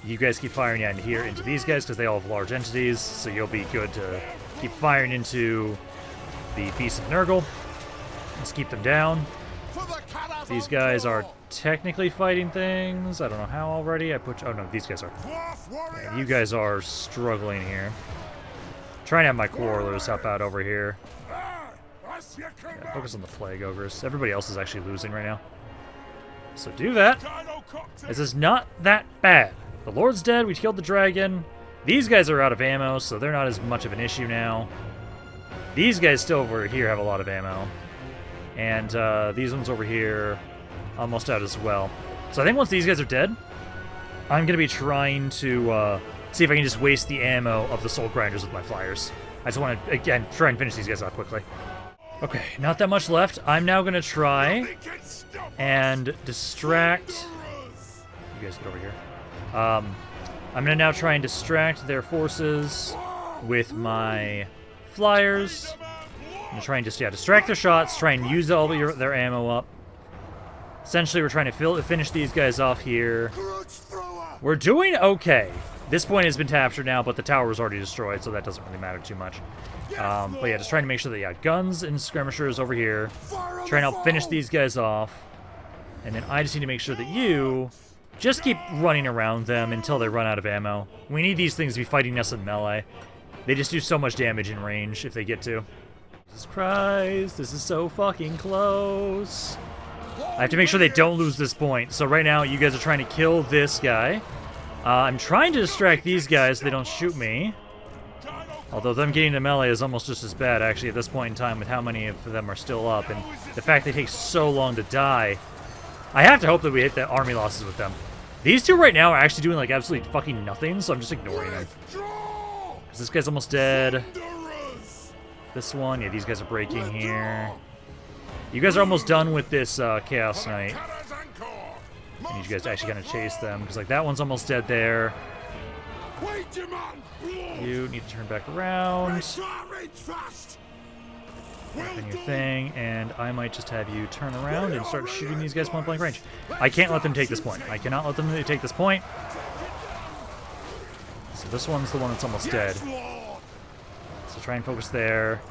Speaker 1: You guys keep firing into here, into these guys, because they all have large entities, so you'll be good to keep firing into the Beasts of Nurgle. Let's keep them down. These guys are technically fighting things. I don't know how already. Oh no, these guys are. And you guys are struggling here. Trying to have my quarrelers help out over here. Yeah, focus on the plague ogres. Everybody else is actually losing right now. So do that. This is not that bad. The Lord's dead. We killed the dragon. These guys are out of ammo, so they're not as much of an issue now. These guys still over here have a lot of ammo. And these ones over here almost out as well. So I think once these guys are dead, I'm going to be trying to see if I can just waste the ammo of the Soul Grinders with my flyers. I just want to, again, try and finish these guys off quickly. Okay, not that much left. I'm now going to try and distract... You guys get over here. I'm going to now try and distract their forces with my flyers. I'm going to try and just, distract their shots, try and use all their ammo up. Essentially, we're trying to finish these guys off here. We're doing okay. This point has been captured now, but the tower was already destroyed, so that doesn't really matter too much. But yeah, just trying to make sure that, guns and skirmishers over here. Trying to help finish these guys off. And then I just need to make sure that you just keep running around them until they run out of ammo. We need these things to be fighting us in melee. They just do so much damage in range if they get to. Jesus Christ, this is so fucking close. I have to make sure they don't lose this point. So right now, you guys are trying to kill this guy. I'm trying to distract these guys so they don't shoot me. Although them getting to melee is almost just as bad, actually, at this point in time with how many of them are still up. And the fact they take so long to die. I have to hope that we hit the army losses with them. These two right now are actually doing, like, absolutely fucking nothing, so I'm just ignoring them. Because this guy's almost dead. This one, yeah, these guys are breaking here. You guys are almost done with this Chaos Knight. I need you guys to actually kind of chase them, because, like, that one's almost dead there. You need to turn back around. Open your thing, and I might just have you turn around and start shooting these guys point blank range. I can't let them take this point. I cannot let them take this point. So this one's the one that's almost dead. So try and focus there.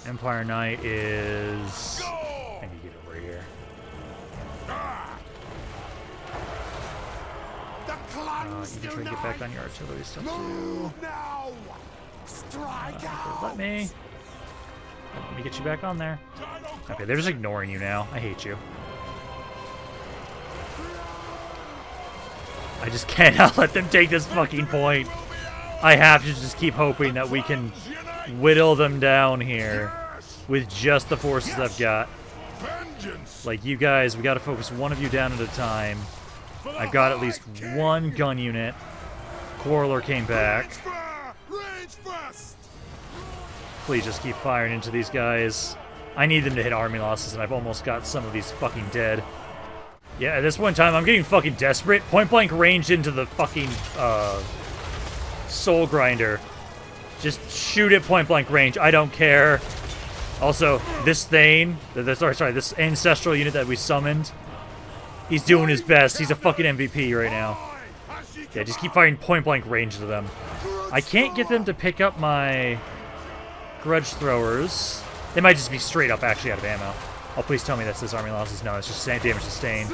Speaker 1: Empire Knight is... I need to get over here. You can try and get back on your artillery stuff too. Let me get you back on there. Okay, they're just ignoring you now. I hate you. I just cannot let them take this fucking point. I have to just keep hoping that we can whittle them down here with just the forces I've got. Like, you guys, we gotta focus one of you down at a time. I've got at least one gun unit. Quarreler came back. Please just keep firing into these guys. I need them to hit army losses, and I've almost got some of these fucking dead. Yeah, at this point in time, I'm getting fucking desperate. Point blank range into the fucking Soul Grinder. Just shoot it point blank range. I don't care. Also, this Thane, this ancestral unit that we summoned, he's doing his best. He's a fucking MVP right now. Yeah, just keep firing point blank range to them. I can't get them to pick up my grudge throwers. They might just be straight up actually out of ammo. Oh, please tell me that's this army losses. No, it's just damage sustained.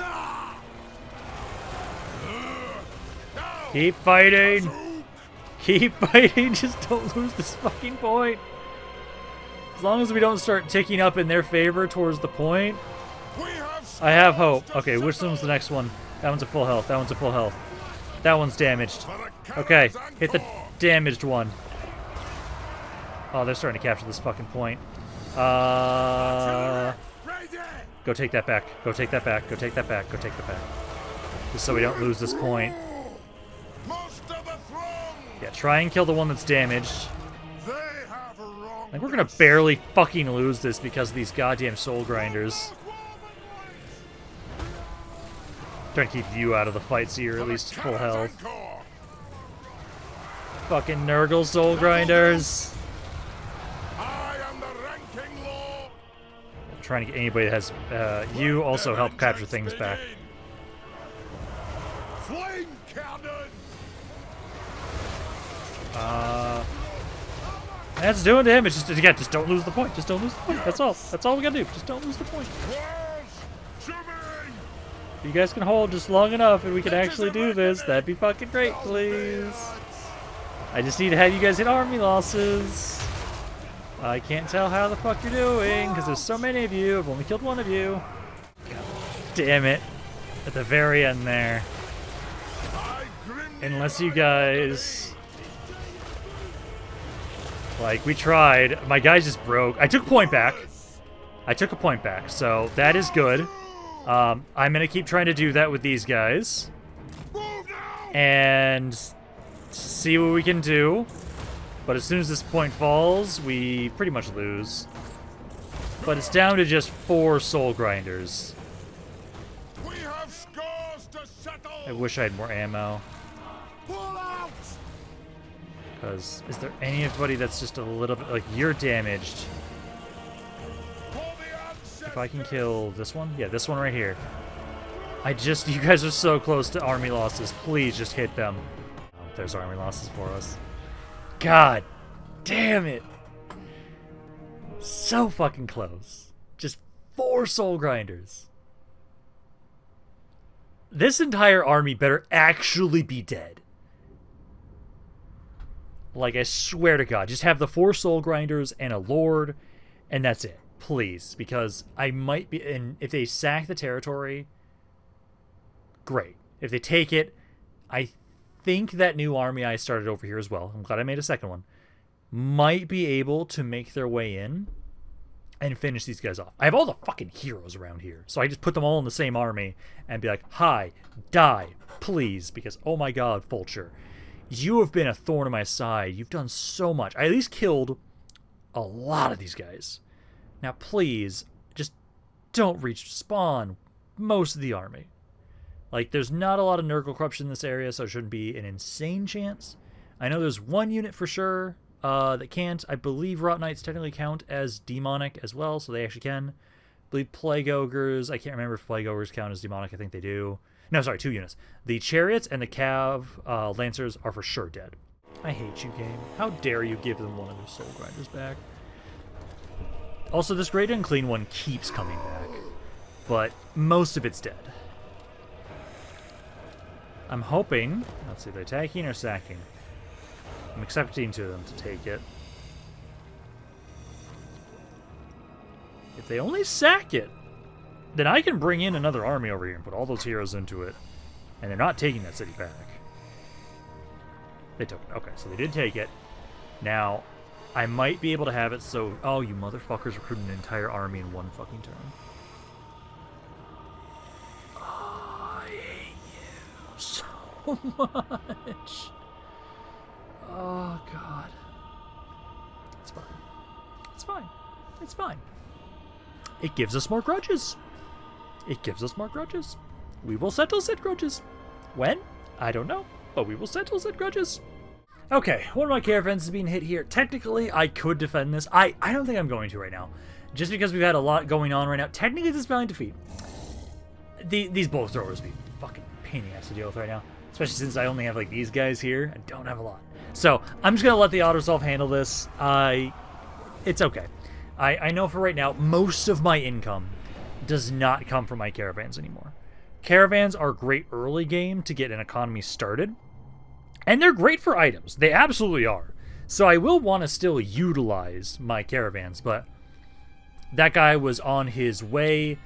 Speaker 1: Keep fighting. Keep fighting. Just don't lose this fucking point. As long as we don't start ticking up in their favor towards the point, I have hope. Okay, which one's the next one? That one's at full health. That one's at full health. That one's damaged. Okay, hit the damaged one. Oh, they're starting to capture this fucking point. Go take that back. Go take that back. Go take that back. Go take that back. Just so we don't lose this point. Yeah, try and kill the one that's damaged. Like, we're gonna barely fucking lose this because of these goddamn soul grinders. Trying to keep you out of the fight so you're at least full health. Fucking Nurgle soul grinders. Trying to get anybody that has you also help capture things back. That's doing damage. Just again, just don't lose the point. Just don't lose the point. That's all. That's all we gotta do. Just don't lose the point. If you guys can hold just long enough and we can actually do this, that'd be fucking great, please. I just need to have you guys hit army losses. I can't tell how the fuck you're doing, because there's so many of you. I've only killed one of you. God damn it. At the very end there. Unless you guys... Like, we tried. My guys just broke. I took a point back. So that is good. I'm gonna keep trying to do that with these guys.
Speaker 2: Move now!
Speaker 1: And see what we can do. But as soon as this point falls, we pretty much lose. But it's down to just 4 soul grinders.
Speaker 2: We have scores to settle!
Speaker 1: I wish I had more ammo.
Speaker 2: Pull out!
Speaker 1: Because is there anybody that's just a little bit like you're damaged?
Speaker 2: For the ancestors!
Speaker 1: If I can kill this one? Yeah, this one right here. You guys are so close to army losses. Please just hit them. Oh, there's army losses for us. God damn it. So fucking close. Just 4 soul grinders. This entire army better actually be dead. Like, I swear to God, just have the 4 soul grinders and a lord, and that's it. Please, because I might be... And if they sack the territory, great. If they take it, I think that new army I started over here as well, I'm glad I made a second one, might be able to make their way in and finish these guys off. I have all the fucking heroes around here, so I just put them all in the same army and be like, hi, die, please, because, oh my God, Fulcher, you have been a thorn in my side. You've done so much. I at least killed a lot of these guys. Now, please, just don't reach spawn most of the army. Like, there's not a lot of Nurgle corruption in this area, so it shouldn't be an insane chance. I know there's one unit for sure that can't. I believe Rot Knights technically count as demonic as well, so they actually can. I believe Plague Ogres, I can't remember if Plague Ogres count as demonic. I think they do. No, sorry, 2 units. The Chariots and the Cav Lancers are for sure dead. I hate you, game. How dare you give them one of their soul grinders back? Also, this Great Unclean one keeps coming back, but most of it's dead. I'm hoping... Let's see, they're attacking or sacking? I'm accepting to them to take it. If they only sack it, then I can bring in another army over here and put all those heroes into it. And they're not taking that city back. They took it. Okay, so they did take it. Now, I might be able to have it so... Oh, you motherfuckers recruited an entire army in one fucking turn. Oh, I hate you so much. Oh, God. It's fine. It's fine. It's fine. It gives us more grudges. It gives us more grudges. We will settle said grudges. When? I don't know, but we will settle said grudges. Okay, one of my caravans is being hit here. Technically, I could defend this. I don't think I'm going to right now. Just because we've had a lot going on right now. Technically, this is valiant defeat. These bow throwers be fucking pain in the ass to deal with right now. Especially since I only have like these guys here. I don't have a lot. So, I'm just going to let the auto-self handle this. It's okay. I know for right now, most of my income does not come from my caravans anymore. Caravans are great early game to get an economy started. And they're great for items. They absolutely are. So I will want to still utilize my caravans, but that guy was on his way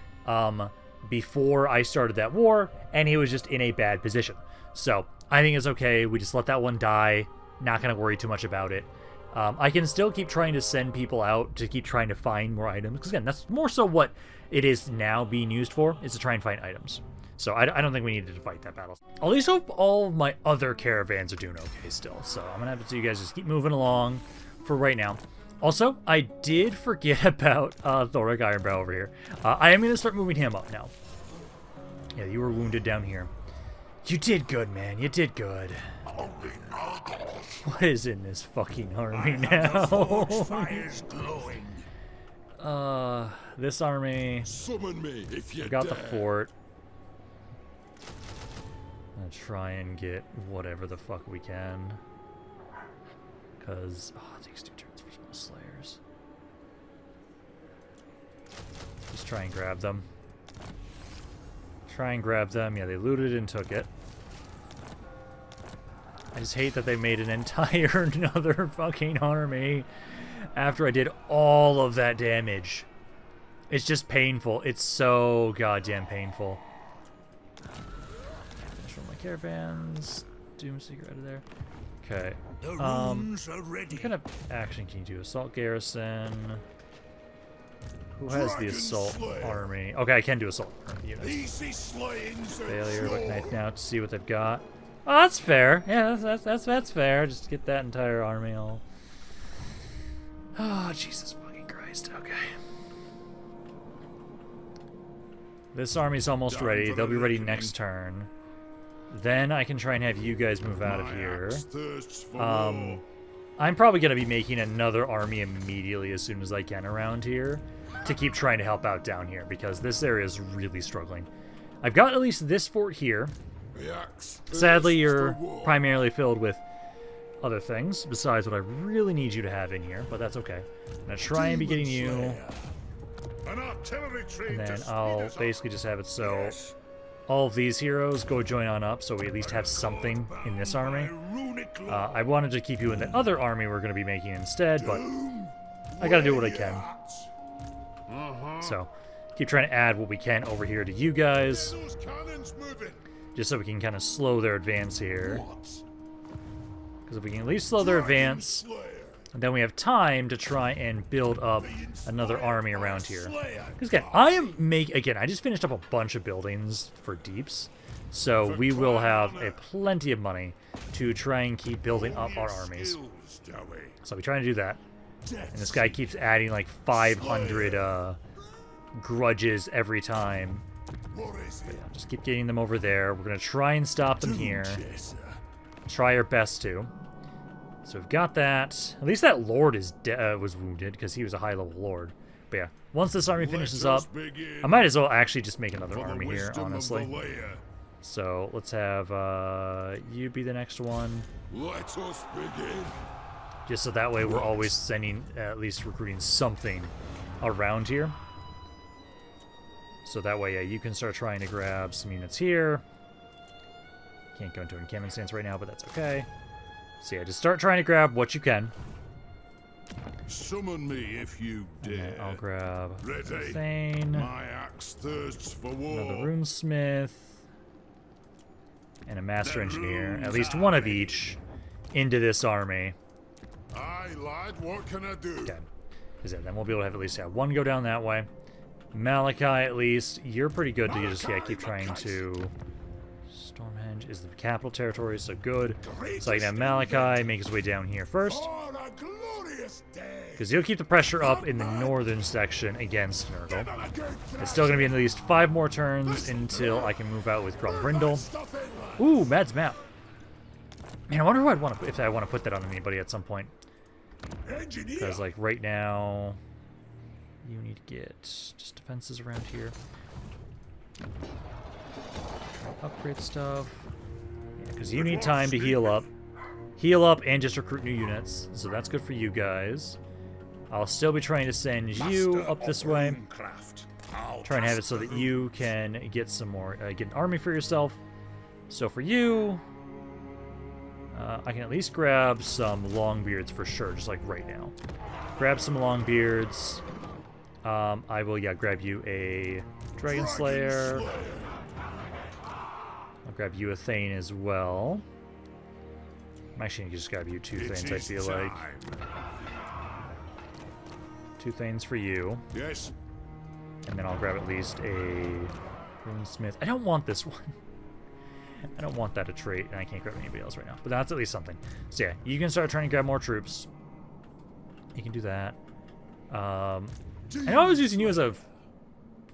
Speaker 1: before I started that war, and he was just in a bad position. So I think it's okay. We just let that one die. Not going to worry too much about it. I can still keep trying to send people out to keep trying to find more items. Because again, that's more so what it is now being used for, is to try and find items. So I don't think we needed to fight that battle. At least hope all of my other caravans are doing okay still. So I'm going to have to you guys just keep moving along for right now. Also, I did forget about Thorik Ironbrow over here. I am going to start moving him up now. Yeah, you were wounded down here. You did good, man. You did good. What is in this fucking army now? This army.
Speaker 2: Summon me if you
Speaker 1: I got
Speaker 2: dare.
Speaker 1: the fort. I'm gonna try and get whatever the fuck we can. Because, it takes 2 turns for small slayers. Just try and grab them. Try and grab them. Yeah, they looted and took it. I just hate that they made an entire another fucking army after I did all of that damage. It's just painful. It's so goddamn painful. Finish one of my caravans. Doomseeker out of there. Okay.
Speaker 2: The rooms are ready.
Speaker 1: What kind of action can you do? Assault garrison. Who has the assault army? Okay, I can do assault army units.
Speaker 2: Easy slayings and
Speaker 1: Failure. Looking
Speaker 2: sure.
Speaker 1: at now to see what they've got. Oh, that's fair. Yeah, that's fair. Just get that entire army all. Oh, Jesus fucking Christ. Okay. This army's almost ready. They'll be ready next turn. Then I can try and have you guys move out of here. I'm probably going to be making another army immediately as soon as I can around here to keep trying to help out down here because this area is really struggling. I've got at least this fort here. Sadly, you're primarily filled with other things besides what I really need you to have in here, but that's okay. I'm going to try and be getting you, and then I'll basically just have it so all of these heroes go join on up so we at least have something in this army. I wanted to keep you in the other army we're going to be making instead, but I got to do what I can. So, keep trying to add what we can over here to you guys, just so we can kind of slow their advance here. Because if we can at least slow their advance, then we have time to try and build up another army around here. Because again, I just finished up a bunch of buildings for deeps, so we will have plenty of money to try and keep building up our armies. So we try to do that. And this guy keeps adding like 500 grudges every time. But yeah, just keep getting them over there. We're gonna try and stop them here. Try our best to. So we've got that. At least that lord was wounded because he was a high-level lord. But yeah, once this army finishes up, I might as well actually just make another army here, honestly. So let's have you be the next one.
Speaker 2: Let us begin.
Speaker 1: Just so that way we're always sending, at least recruiting something around here. So that way, yeah, you can start trying to grab some units here. Can't go into an encampment stance right now, but that's okay. So yeah, just start trying to grab what you can.
Speaker 2: Summon me if you dare.
Speaker 1: I'll grab
Speaker 2: Ready.
Speaker 1: Thane,
Speaker 2: My axe thirsts for war.
Speaker 1: another runesmith, and a master engineer. At least one of each into this army.
Speaker 2: Aye, lad, what can I do?
Speaker 1: Okay. Because then we'll be able to have at least one go down that way. Malachi, at least, you're pretty good to just keep trying to. Stormhenge is the capital territory, so good. So I can have Malachi make his way down here first. Because he'll keep the pressure up in the northern section against Nurgle. It's still going to be at least 5 more turns until I can move out with Grumbrindle. Ooh, Mad's Map. Man, I wonder who if I want to put that on anybody at some point. Because, like, right now, you need to get just defenses around here. Upgrade stuff. Yeah, because you need time to heal up. Heal up and just recruit new units. So that's good for you guys. I'll still be trying to send you up this way. Try and have it so that you can get some more, get an army for yourself. So for you, I can at least grab some Longbeards for sure, just like right now. Grab some Longbeards. I will, grab you a Dragon Slayer. I'll grab you a Thane as well. I'm actually going to just grab you 2 Thanes, I feel like. 2 Thanes for you.
Speaker 2: Yes.
Speaker 1: And then I'll grab at least a Runesmith. I don't want this one. I don't want that a trait, and I can't grab anybody else right now. But that's at least something. So yeah, you can start trying to grab more troops. You can do that. I know I was using you as a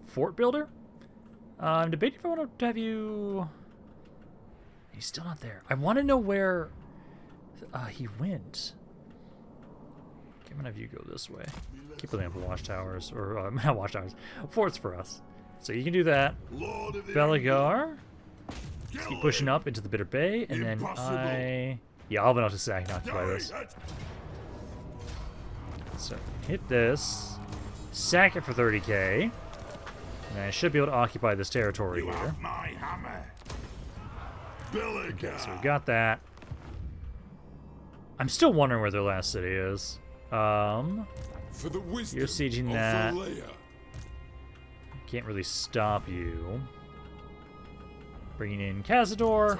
Speaker 1: fort builder. I'm debating if I want to have you... He's still not there. I want to know where he went. Okay, I'm going to have you go this way. Keep building up watchtowers, or not watchtowers, forts for us. So you can do that. Belegar. Let's keep pushing up into the Bitter Bay, and then I'll be able to sack and occupy this. So hit this, sack it for 30k, and I should be able to occupy this territory here. Okay, so we've got that. I'm still wondering where their last city is. You're sieging that. Can't really stop you. Bringing in Cazador.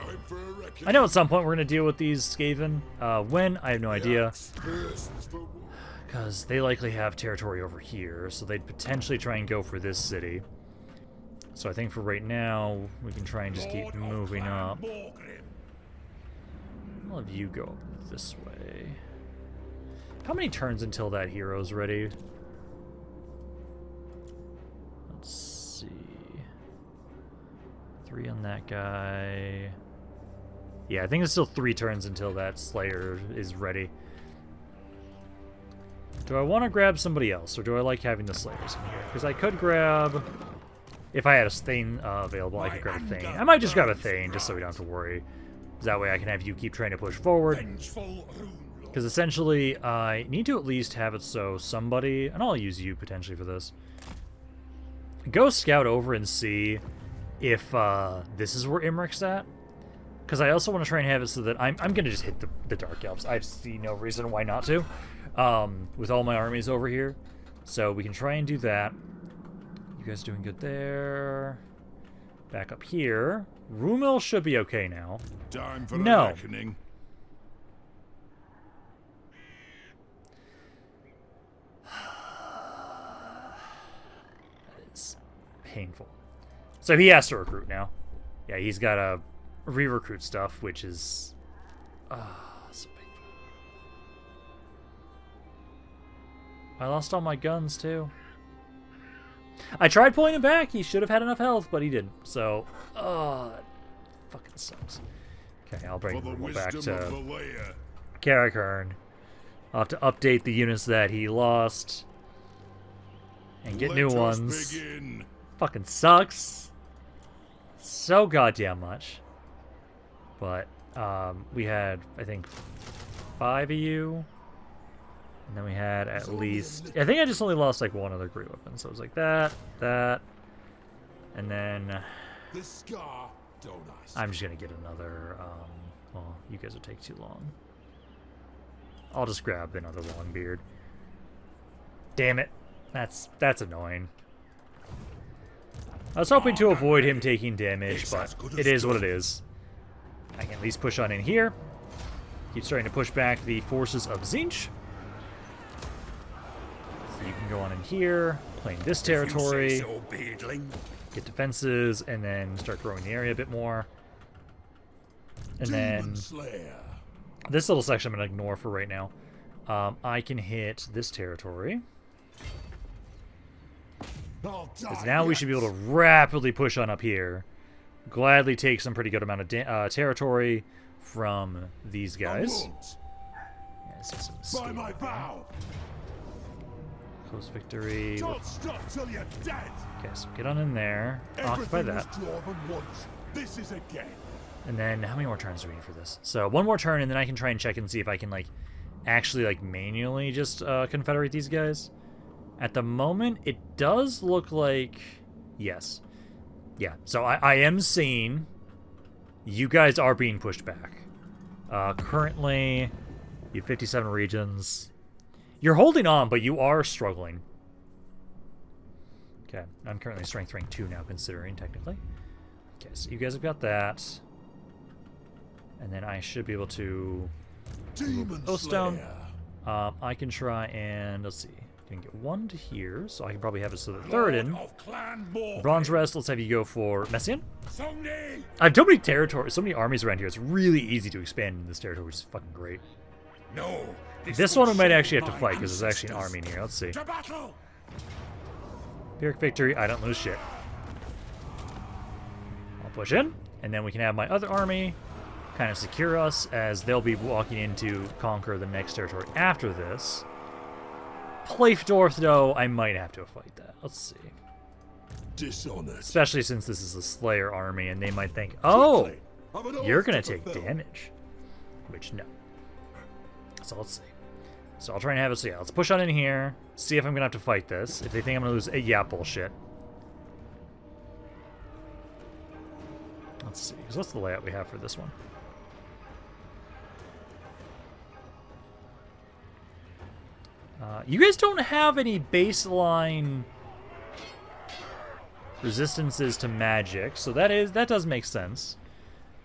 Speaker 1: I know at some point we're going to deal with these Skaven. When? I have no idea. Because they likely have territory over here, so they'd potentially try and go for this city. So I think for right now, we can try and just keep moving up. I'll have you go this way. How many turns until that hero's ready? Let's see. 3 on that guy. Yeah, I think it's still 3 turns until that Slayer is ready. Do I want to grab somebody else, or do I like having the Slayers in here? Because I could grab... If I had a Thane available, I could grab a Thane. I might just grab a Thane, just so we don't have to worry. That way I can have you keep trying to push forward. Because essentially, I need to at least have it so somebody... And I'll use you, potentially, for this. Go scout over and see if this is where Imric's at. Because I also want to try and have it so that I'm going to just hit the Dark Elves. I see no reason why not to. With all my armies over here. So we can try and do that. You guys doing good there. Back up here. Rumil should be okay now.
Speaker 2: Time for
Speaker 1: no.
Speaker 2: a reckoning.
Speaker 1: That is painful. So he has to recruit now. Yeah, he's got to re-recruit stuff, which is... so painful. I lost all my guns, too. I tried pulling him back. He should have had enough health, but he didn't. So, that fucking sucks. Okay, I'll bring him back to Karakern. I'll have to update the units that he lost and get new ones. Fucking sucks. So goddamn much. But, we had, I think, 5 of you. And then we had at least... I think I just only lost, like, 1 other great weapon. So it was like that, and then... I'm just going to get another... well, you guys will take too long. I'll just grab another Longbeard. Damn it. That's annoying. I was hoping to avoid him taking damage, but it is what it is. I can at least push on in here. Keep starting to push back the forces of Tzeentch. You can go on in here, claim this territory, get defenses, and then start growing the area a bit more. And then this little section I'm going to ignore for right now. I can hit this territory. Because now we should be able to rapidly push on up here. Gladly take some pretty good amount of territory from these guys.
Speaker 2: By my vow.
Speaker 1: Close victory.
Speaker 2: Don't stop till you're dead.
Speaker 1: Okay, so get on in there. Occupy that.
Speaker 2: This is again.
Speaker 1: And then how many more turns do we need for this? So 1 more turn, and then I can try and check and see if I can like actually like manually just confederate these guys. At the moment, it does look like yes. Yeah, so I am seeing you guys are being pushed back. Currently, you have 57 regions. You're holding on, but you are struggling. Okay, I'm currently strength rank 2 now, considering, technically. Okay, so you guys have got that. And then I should be able to move Ostone. I can try and, let's see. I can get 1 to here, so I can probably have it so the 3rd in. Bronze Rest, let's have you go for Messian. I have so many territories, so many armies around here. It's really easy to expand in this territory, which is fucking great.
Speaker 2: No.
Speaker 1: This one we might actually have to fight, because there's actually an army in here. Let's see. Pyrrhic victory, I don't lose shit. I'll push in, and then we can have my other army kind of secure us, as they'll be walking in to conquer the next territory after this. Pfeildorf, though, I might have to fight that. Let's see.
Speaker 2: Dishonored.
Speaker 1: Especially since this is a Slayer army, and they might think, oh, you're going to take damage. Which, no. So let's see. So I'll try and have it. So yeah, let's push on in here. See if I'm going to have to fight this. If they think I'm going to lose, yeah, bullshit. Let's see. Because what's the layout we have for this one? You guys don't have any baseline resistances to magic, so that does make sense.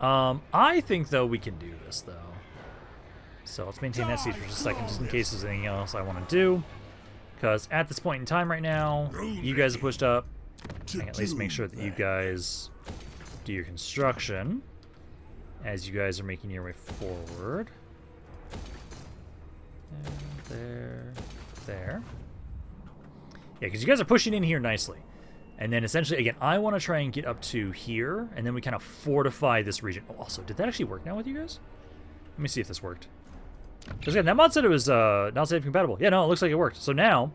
Speaker 1: I think though we can do this though. So let's maintain that siege for just a second, just in case there's anything else I want to do. Because at this point in time right now, you guys are pushed up. I can at least make sure that you guys do your construction as you guys are making your way forward. There. Yeah, because you guys are pushing in here nicely. And then essentially, again, I want to try and get up to here, and then we kind of fortify this region. Oh, also, did that actually work now with you guys? Let me see if this worked. Because again, that mod said it was not safe compatible. Yeah, no, it looks like it worked. So now,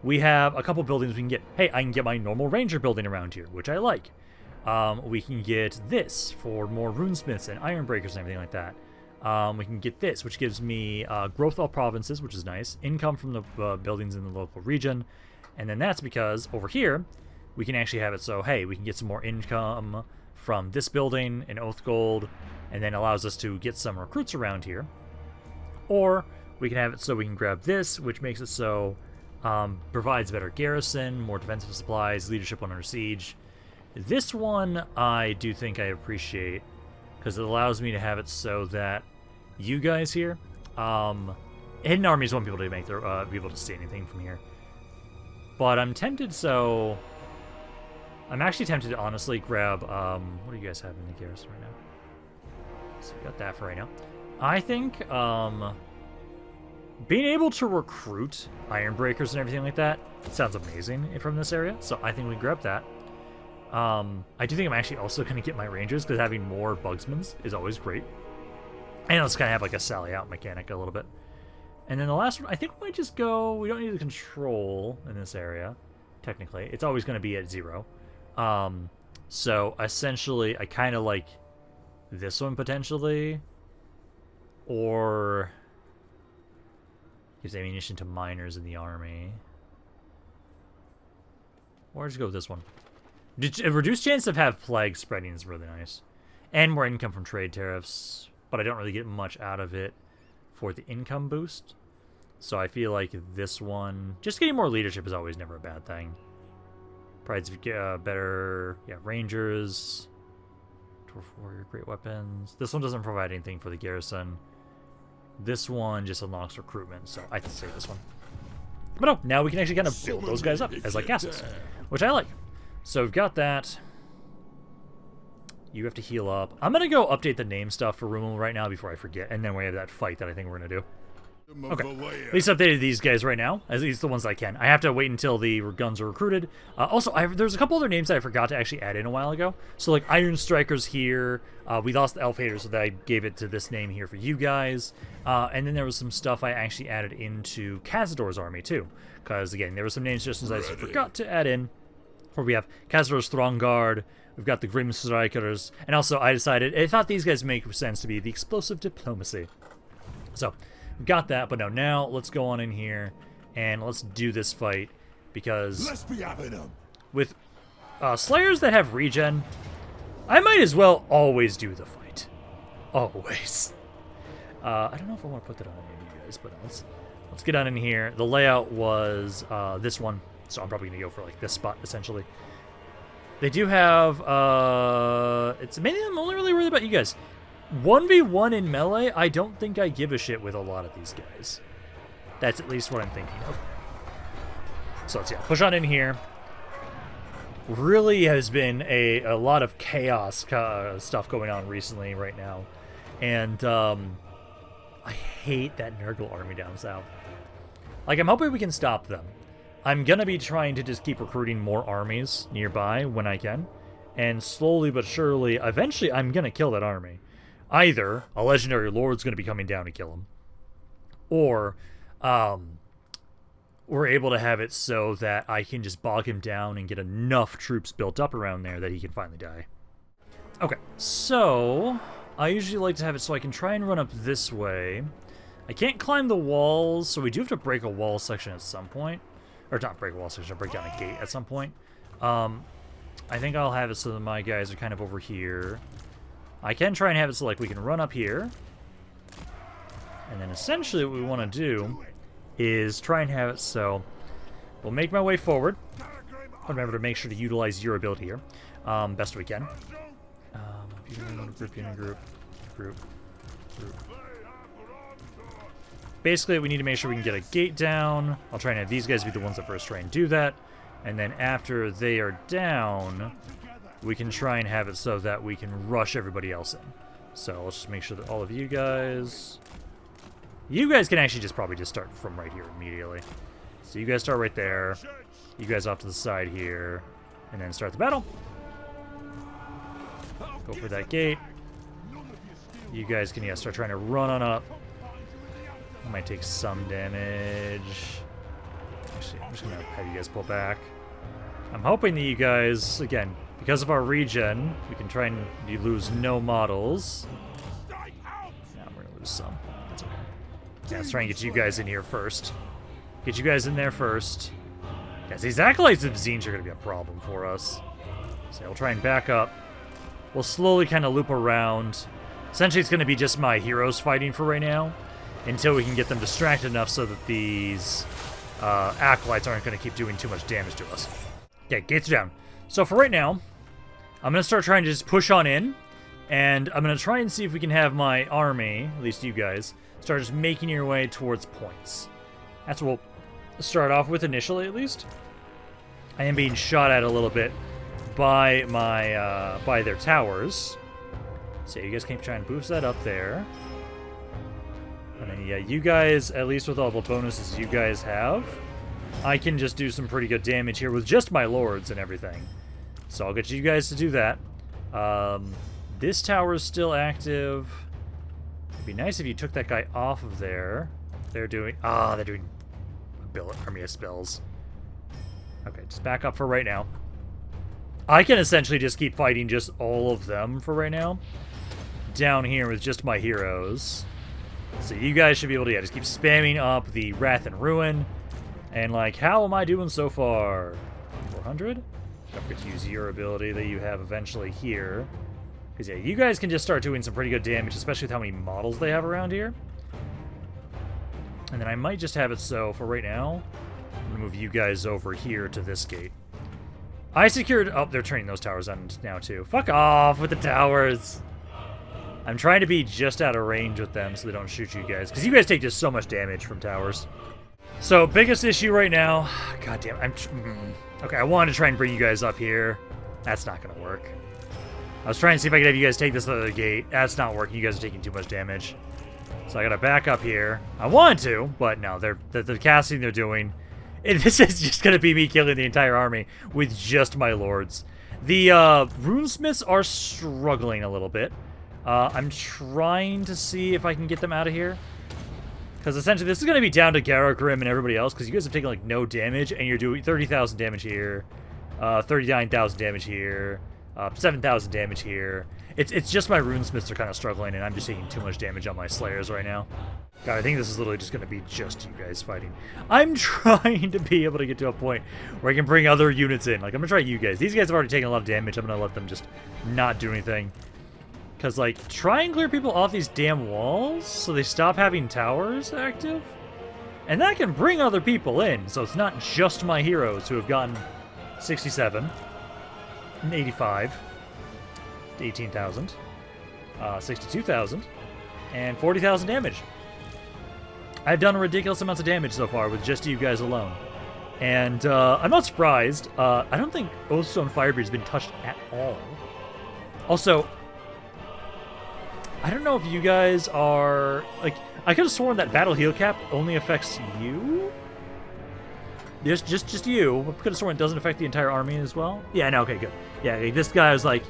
Speaker 1: we have a couple buildings we can get. Hey, I can get my normal ranger building around here, which I like. We can get this for more runesmiths and iron breakers and everything like that. We can get this, which gives me growth all provinces, which is nice. Income from the buildings in the local region. And then that's because over here, we can actually have it so, hey, we can get some more income from this building in Oath Gold, and then allows us to get some recruits around here. Or we can have it so we can grab this, which makes it so provides better garrison, more defensive supplies, leadership when under siege. This one I do think I appreciate, because it allows me to have it so that you guys here, hidden armies won't be able to make their be able to see anything from here. But I'm tempted, so I'm actually tempted to honestly grab what do you guys have in the garrison right now? So we got that for right now. I think being able to recruit iron breakers and everything like that sounds amazing from this area. So I think we grab that. I do think I'm actually also going to get my rangers, because having more bugsmans is always great. And let's kind of have like a sally out mechanic a little bit. And then the last one, I think we might just go, we don't need the control in this area, technically. It's always going to be at 0. So essentially, I kind of like this one potentially. Or gives ammunition to miners in the army. Or just go with this one. A reduced chance of have plague spreading is really nice. And more income from trade tariffs. But I don't really get much out of it for the income boost. So I feel like this one, just getting more leadership is always never a bad thing. Provides better, rangers. Dwarf warrior, great weapons. This one doesn't provide anything for the garrison. This one just unlocks recruitment, so I can say this one. But no, now we can actually kind of build those guys up as like castles, which I like. So we've got that. You have to heal up. I'm going to go update the name stuff for Rumel right now before I forget, and then we have that fight that I think we're going to do. Okay, at least updated these guys right now, at least the ones I can. I have to wait until the guns are recruited. Also, there's a couple other names that I forgot to actually add in a while ago. So like Iron Strikers here, we lost the Elf Haters, so that I gave it to this name here for you guys. And then there was some stuff I actually added into Cazador's army too, because again, there were some name suggestions I forgot to add in. Where we have Cazador's Throng Guard, we've got the Grim Strikers, and also I thought these guys make sense to be the Explosive Diplomacy. So, we've got that, but now let's go on in here, and let's do this fight, because
Speaker 2: Let's be having them.
Speaker 1: With Slayers that have regen, I might as well always do the fight. Always. I don't know if I want to put that on any of you guys, but let's get on in here. The layout was this one. So I'm probably going to go for like this spot, essentially. They do have, it's mainly, I'm only really worried about you guys. 1v1 in melee, I don't think I give a shit with a lot of these guys. That's at least what I'm thinking of. So let's push on in here. Really has been a lot of chaos stuff going on recently right now. And I hate that Nurgle army down south. Like, I'm hoping we can stop them. I'm going to be trying to just keep recruiting more armies nearby when I can. And slowly but surely, eventually I'm going to kill that army. Either a legendary lord's going to be coming down to kill him. Or we're able to have it so that I can just bog him down and get enough troops built up around there that he can finally die. Okay, so I usually like to have it so I can try and run up this way. I can't climb the walls, so we do have to break a wall section at some point. Or not break a wall section, break down a gate at some point. I think I'll have it so that my guys are kind of over here. I can try and have it so like we can run up here. And then essentially what we want to do is try and have it so we'll make my way forward. Remember to make sure to utilize your ability here. Best we can. Group. basically, we need to make sure we can get a gate down. I'll try and have these guys be the ones that first try and do that. And then after they are down, we can try and have it so that we can rush everybody else in. So let's just make sure that all of you guys... You guys can actually probably just start from right here immediately. So you guys start right there. You guys off to the side here. And then start the battle. Go for that gate. You guys can, start trying to run on up. I might take some damage. Actually, I'm just going to have you guys pull back. I'm hoping that you guys, again, because of our regen, we can try and lose no models. Now we're going to lose some. That's okay. Yeah, let's try and get you guys in here first. Get you guys in there first. Yeah, these acolytes of Tzeentch are going to be a problem for us. So we'll try and back up. We'll slowly kind of loop around. Essentially, it's going to be just my heroes fighting for right now, until we can get them distracted enough so that these acolytes aren't going to keep doing too much damage to us. Okay, gates are down. So for right now, I'm going to start trying to just push on in, and I'm going to try and see if we can have my army, at least you guys, start just making your way towards points. That's what we'll start off with initially, at least. I am being shot at a little bit by my by their towers. So you guys can try and boost that up there. And then, yeah, you guys, at least with all the bonuses you guys have, I can just do some pretty good damage here with just my lords and everything. So I'll get you guys to do that. This tower is still active. It'd be nice if you took that guy off of there. They're doing a army of spells. Okay, just back up for right now. I can essentially just keep fighting just all of them for right now. Down here with just my heroes. So you guys should be able to, just keep spamming up the Wrath and Ruin. And, like, how am I doing so far? 400? Don't forget to use your ability that you have eventually here. Because, yeah, you guys can just start doing some pretty good damage, especially with how many models they have around here. And then I might just have it so, for right now, I'm going to move you guys over here to this gate. I secured... Oh, they're turning those towers on now, too. Fuck off with the towers! I'm trying to be just out of range with them so they don't shoot you guys. Because you guys take just so much damage from towers. So, biggest issue right now... God damn, okay, I wanted to try and bring you guys up here. That's not going to work. I was trying to see if I could have you guys take this other gate. That's not working. You guys are taking too much damage. So I got to back up here. I wanted to, but no. The casting they're doing... This is just going to be me killing the entire army with just my lords. The runesmiths are struggling a little bit. I'm trying to see if I can get them out of here. Because essentially this is going to be down to Garagrim and everybody else, because you guys have taken like no damage, and you're doing 30,000 damage here, 39,000 damage here, 7,000 damage here. It's just my runesmiths are kind of struggling, and I'm just taking too much damage on my slayers right now. God, I think this is literally just going to be just you guys fighting. I'm trying to be able to get to a point where I can bring other units in. Like, I'm going to try you guys. These guys have already taken a lot of damage. I'm going to let them just not do anything. Because, like, try and clear people off these damn walls so they stop having towers active. And that can bring other people in, so it's not just my heroes who have gotten 67 and 85 to 18,000, 62,000, and 40,000 damage. I've done ridiculous amounts of damage so far with just you guys alone. And I'm not surprised. I don't think Oathstone Firebeard's been touched at all. Also, I don't know if you guys are... Like, I could have sworn that Battle Heal Cap only affects you? Just you. I could have sworn it doesn't affect the entire army as well. Yeah, no, okay, good. Yeah, like, this guy was like,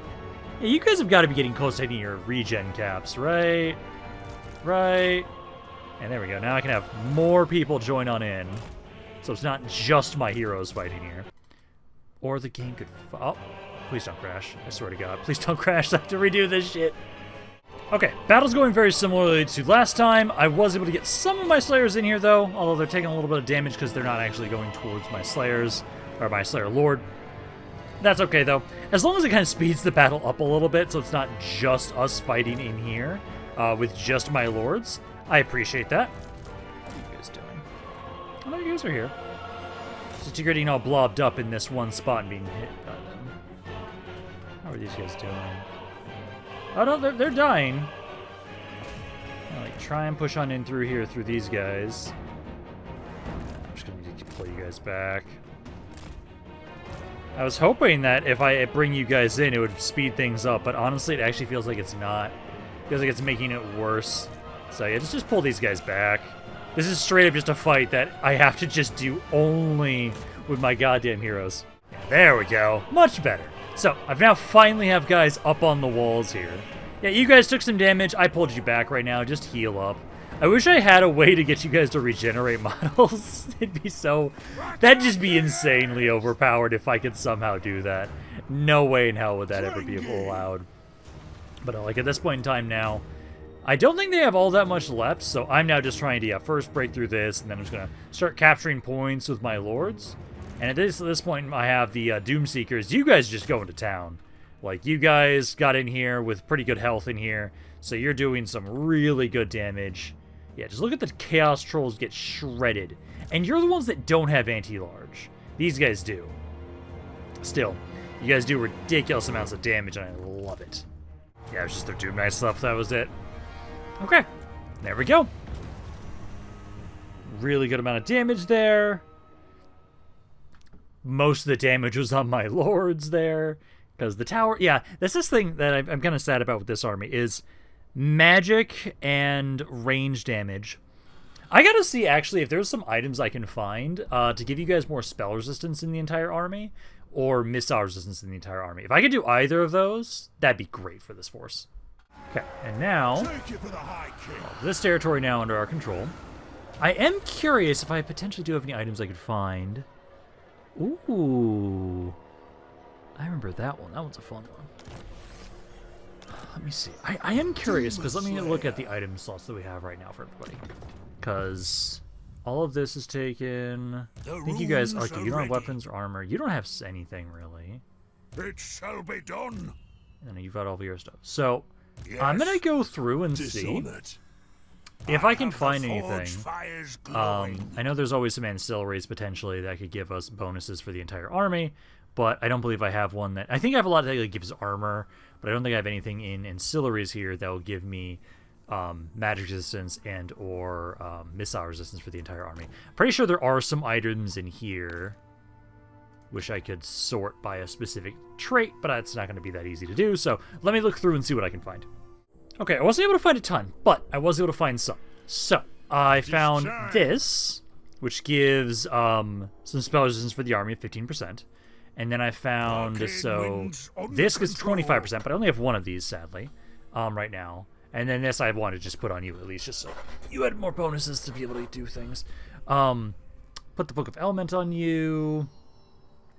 Speaker 1: yeah, you guys have got to be getting close to hitting your regen caps, right? Right. And there we go. Now I can have more people join on in. So it's not just my heroes fighting here. Or the game could... Oh, please don't crash. I swear to God. Please don't crash. I have to redo this shit. Okay, battle's going very similarly to last time. I was able to get some of my slayers in here, though, although they're taking a little bit of damage because they're not actually going towards my slayers, or my slayer lord. That's okay, though. As long as it kind of speeds the battle up a little bit, so it's not just us fighting in here with just my lords, I appreciate that. What are you guys doing? Oh, no, you guys are here. Just you're getting all blobbed up in this one spot and being hit by them. How are these guys doing? Oh, no, they're dying. Like, try and push on in through here, through these guys. I'm just gonna need to pull you guys back. I was hoping that if I bring you guys in, it would speed things up, but honestly, it actually feels like it's not. It feels like it's making it worse. So yeah, just pull these guys back. This is straight up just a fight that I have to just do only with my goddamn heroes. Yeah, there we go. Much better. So, I've now finally have guys up on the walls here. Yeah, you guys took some damage. I pulled you back right now. Just heal up. I wish I had a way to get you guys to regenerate models. It'd be so... That'd just be insanely overpowered if I could somehow do that. No way in hell would that ever be allowed. But like at this point in time now, I don't think they have all that much left, so I'm now just trying to first break through this, and then I'm just going to start capturing points with my lords. And at this point, I have the Doomseekers. You guys just go into town. Like, you guys got in here with pretty good health in here, so you're doing some really good damage. Yeah, just look at the Chaos Trolls get shredded. And you're the ones that don't have anti-large. These guys do. Still, you guys do ridiculous amounts of damage, and I love it. Yeah, it was just their Doom Knight stuff, that was it. Okay, there we go. Really good amount of damage there. Most of the damage was on my lords there. Because the tower, yeah, that's this thing that I'm kind of sad about with this army is magic and range damage. I gotta see, actually, if there's some items I can find to give you guys more spell resistance in the entire army, or missile resistance in the entire army. If I could do either of those, that'd be great for this force. Okay, and now, this territory now under our control. I am curious if I potentially do have any items I could find. Ooh. I remember that one. That one's a fun one. Let me see. I am curious, because let me look at the item slots that we have right now for everybody. Because all of this is taken. I think you guys, okay, you don't have weapons or armor. You don't have anything, really.
Speaker 2: It shall be done.
Speaker 1: And you've got all of your stuff. So, yes, I'm going to go through and see if I can find anything. I know there's always some ancillaries, potentially, that could give us bonuses for the entire army. But I don't believe I have one that... I think I have a lot that gives armor, but I don't think I have anything in ancillaries here that will give me magic resistance and or missile resistance for the entire army. Pretty sure there are some items in here which I could sort by a specific trait, but it's not going to be that easy to do, so let me look through and see what I can find. Okay, I wasn't able to find a ton, but I was able to find some. So, I found this, which gives some spell resistance for the army of 15%. And then I found, so, this is 25%, but I only have one of these, sadly, right now. And then this I wanted to just put on you, at least, just so you had more bonuses to be able to do things. Put the Book of Element on you.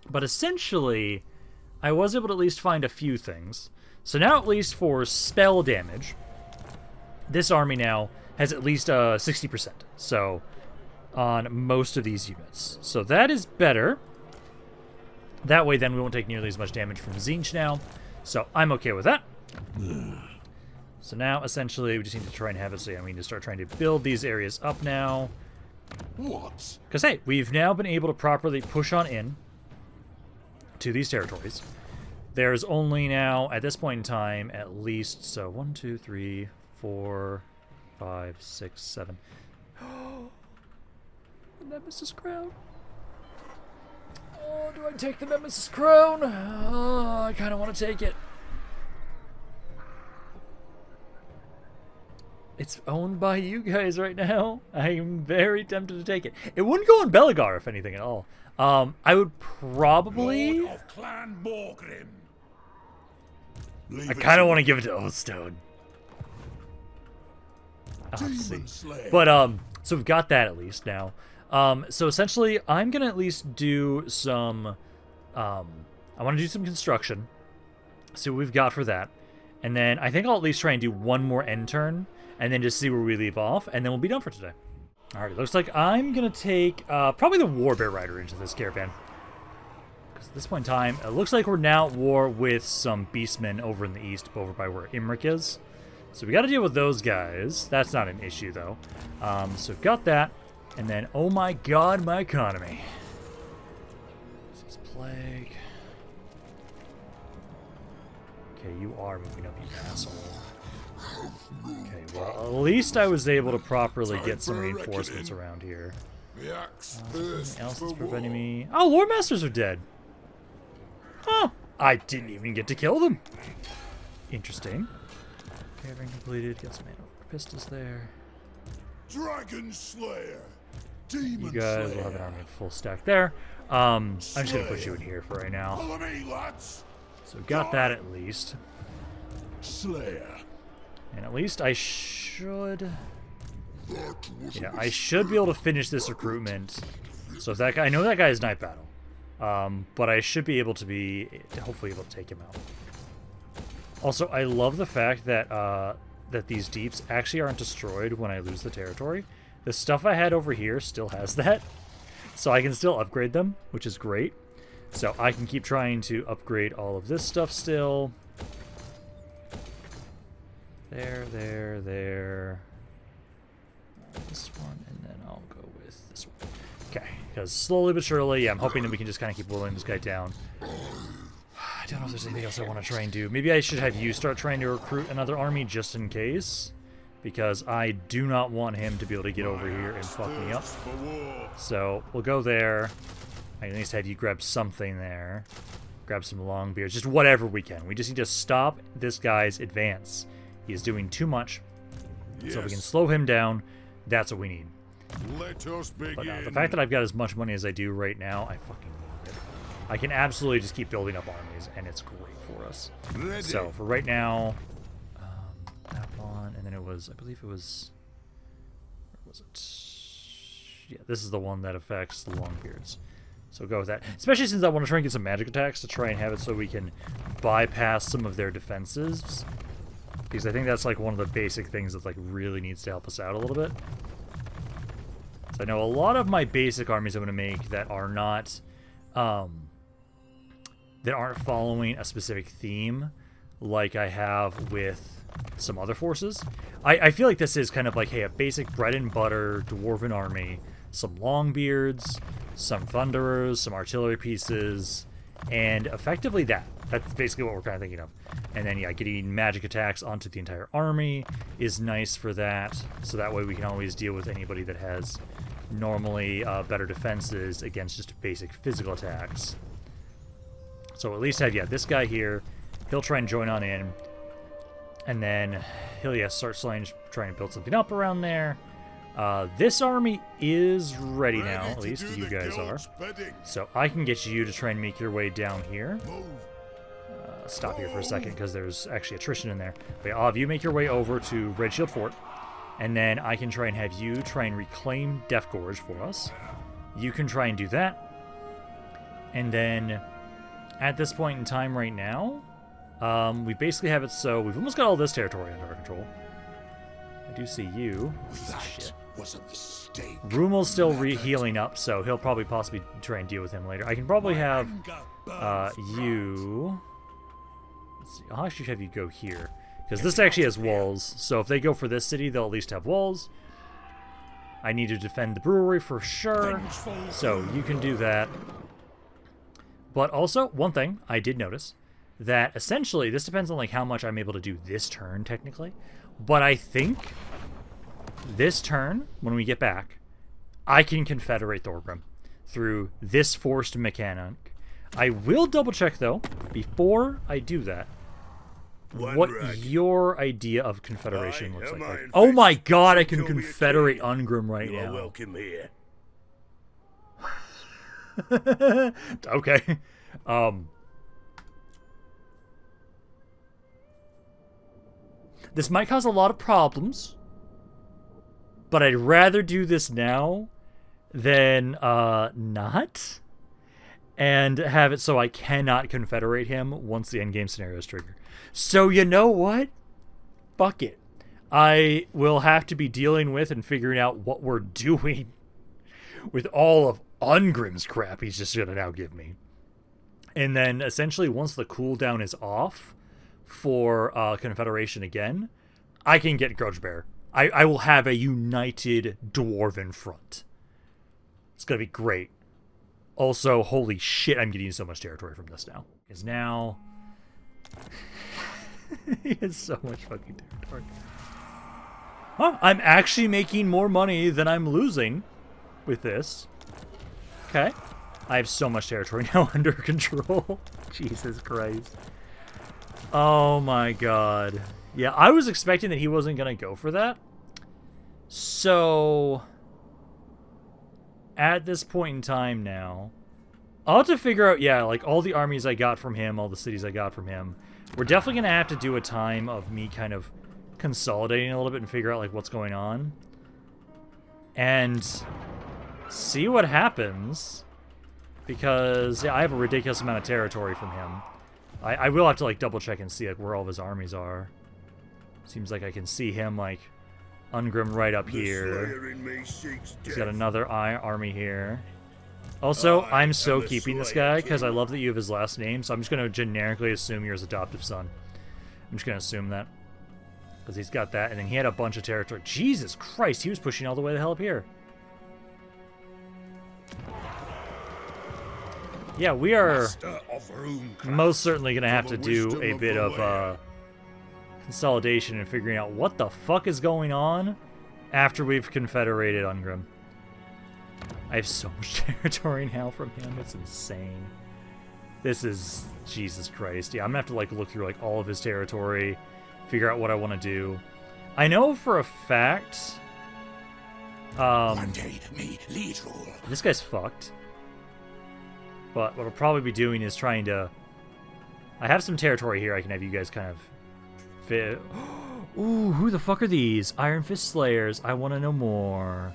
Speaker 1: But essentially, I was able to at least find a few things. So now, at least for spell damage, this army now has at least 60%. So, on most of these units. So that is better. That way, then, we won't take nearly as much damage from Tzeentch now. So, I'm okay with that. So now, essentially, we just need to try and have it. So, yeah, we need to start trying to build these areas up now.
Speaker 2: What?
Speaker 1: Because, hey, we've now been able to properly push on in to these territories. There's only now, at this point in time, at least, so 1, 2, 3, 4, 5, 6, 7. The Nemesis Crown. Oh, do I take the Nemesis Crown? Oh, I kind of want to take it. It's owned by you guys right now. I am very tempted to take it. It wouldn't go on Belegar, if anything at all. I would probably...
Speaker 2: Lord of Clan Morgrim.
Speaker 1: I kind of want to give it to Oathstone. I'll have to see. But, so we've got that at least now. So essentially, I'm going to at least do some, I want to do some construction. See what we've got for that. And then I think I'll at least try and do one more end turn, and then just see where we leave off, and then we'll be done for today. Alright, it looks like I'm going to take, probably the Warbear Rider into this caravan. Because at this point in time, it looks like we're now at war with some beastmen over in the east, over by where Imric is. So we got to deal with those guys. That's not an issue, though. So we've got that. And then, oh my god, my economy. This is plague. Okay, you are moving up, you asshole. Okay, well, at least I was able to properly get some reinforcements around here. Something else that's preventing me... Oh, Lord Masters are dead. Huh. I didn't even get to kill them. Interesting. Cavern completed. Got some pistols there.
Speaker 2: Dragon Slayer. Demon
Speaker 1: You guys will have an army full stack there. I'm just going to put you in here for right now.
Speaker 2: Follow me, lads.
Speaker 1: So got that at least.
Speaker 2: Slayer.
Speaker 1: And at least I should... Yeah, I should be able to finish this recruitment. So if that guy... I know that guy is Night Battle. But I should be able to be... hopefully able to take him out. Also, I love the fact that that these deeps actually aren't destroyed when I lose the territory. The stuff I had over here still has that. So I can still upgrade them, which is great. So I can keep trying to upgrade all of this stuff still. There. This one, and then I'll go with this one. Okay, because slowly but surely, yeah, I'm hoping that we can just kind of keep whittling this guy down. I don't know if there's anything else I want to try and do. Maybe I should have you start trying to recruit another army just in case. Because I do not want him to be able to get over here and fuck me up. So, we'll go there. I at least have you grab something there. Grab some long beards. Just whatever we can. We just need to stop this guy's advance. He is doing too much. Yes. So if we can slow him down, that's what we need.
Speaker 2: Let us begin.
Speaker 1: But the fact that I've got as much money as I do right now, I fucking love it. I can absolutely just keep building up armies, and it's great for us. Ready. So, for right now... that one, and then it was, I believe it was, where was it? Yeah, this is the one that affects the Longbeards. So we'll go with that. Especially since I want to try and get some magic attacks to try and have it so we can bypass some of their defenses. Because I think that's like one of the basic things that like really needs to help us out a little bit. So I know a lot of my basic armies I'm going to make that are not, that aren't following a specific theme like I have with some other forces. I feel like this is kind of like, hey, a basic bread and butter dwarven army, some Longbeards, some Thunderers, some artillery pieces, and effectively that's basically what we're kind of thinking of. And then, yeah, getting magic attacks onto the entire army is nice for that, so that way we can always deal with anybody that has normally better defenses against just basic physical attacks. So at least have, yeah, this guy here. He'll try and join on in. And then he'll, yeah, start trying to build something up around there. This army is ready now, at least you guys are. So I can get you to try and make your way down here. Stop here for a second because there's actually attrition in there. But yeah, I'll have you make your way over to Red Shield Fort. And then I can try and have you try and reclaim Death Gorge for us. You can try and do that. And then at this point in time right now, we basically have it so we've almost got all this territory under our control. I do see you. Shit.
Speaker 2: Was a mistake.
Speaker 1: Rumel's still healing up, so he'll probably possibly try and deal with him later. I can probably have you... Let's see. I'll actually have you go here. Because this actually has walls, so if they go for this city, they'll at least have walls. I need to defend the brewery for sure, so you can do that. But also, one thing I did notice, that essentially, this depends on like how much I'm able to do this turn, technically. But I think this turn, when we get back, I can confederate Thorgrim through this forced mechanic. I will double check, though, before I do that, what your idea of confederation looks like. Oh my god, I can confederate Ungrim right now.
Speaker 2: Welcome here.
Speaker 1: Okay. This might cause a lot of problems, but I'd rather do this now than not, and have it so I cannot confederate him once the endgame scenario is triggered. So you know what? Fuck it. I will have to be dealing with and figuring out what we're doing with all of Ungrim's crap he's just going to now give me. And then essentially once the cooldown is off for Confederation again, I can get Grudgebearer. I will have a united Dwarven front. It's going to be great. Also, holy shit, I'm getting so much territory from this now. Because now... He has so much fucking territory. Huh, I'm actually making more money than I'm losing with this. Okay. I have so much territory now under control. Jesus Christ. Oh my god. Yeah, I was expecting that he wasn't going to go for that. So, at this point in time now, I'll have to figure out, yeah, like all the armies I got from him, all the cities I got from him. We're definitely going to have to do a time of me kind of consolidating a little bit and figure out like what's going on. And see what happens. Because, yeah, I have a ridiculous amount of territory from him. I will have to like double check and see like where all of his armies are. Seems like I can see him like Ungrim right up here. He's got another army here. Also, I'm so keeping this guy because I love that you have his last name, so I'm just going to generically assume you're his adoptive son. I'm just going to assume that. Because he's got that, and then he had a bunch of territory. Jesus Christ, he was pushing all the way the hell up here. Yeah, we are most certainly going to have to do a bit of consolidation and figuring out what the fuck is going on after we've confederated Ungrim. I have so much territory now from him, it's insane. This is Jesus Christ. Yeah, I'm gonna have to like look through like all of his territory, figure out what I want to do. I know for a fact
Speaker 2: One day, me lead rule.
Speaker 1: this guy's fucked. But what I'll probably be doing is trying to... I have some territory here I can have you guys kind of fit. Ooh, who the fuck are these? Iron Fist Slayers. I want to know more.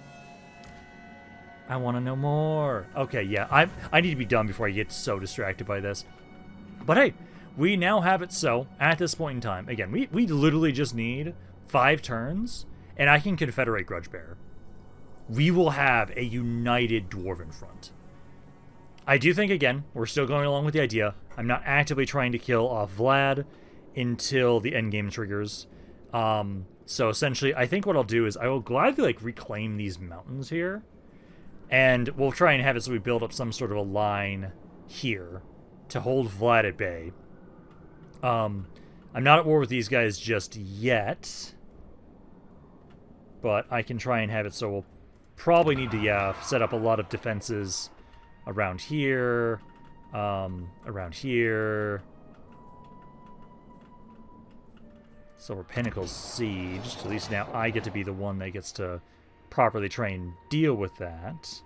Speaker 1: I want to know more. Okay, yeah, I need to be done before I get so distracted by this. But hey, we now have it so, at this point in time, again, we literally just need 5 turns, and I can confederate Grudgebearer. We will have a united Dwarven front. I do think, again, we're still going along with the idea. I'm not actively trying to kill off Vlad until the endgame triggers. So essentially, I think what I'll do is I will gladly like reclaim these mountains here. And we'll try and have it so we build up some sort of a line here to hold Vlad at bay. I'm not at war with these guys just yet. But I can try and have it so we'll probably need to, yeah, set up a lot of defenses around here. Around here. So we're Pinnacle's sieged. At least now I get to be the one that gets to properly try and deal with that,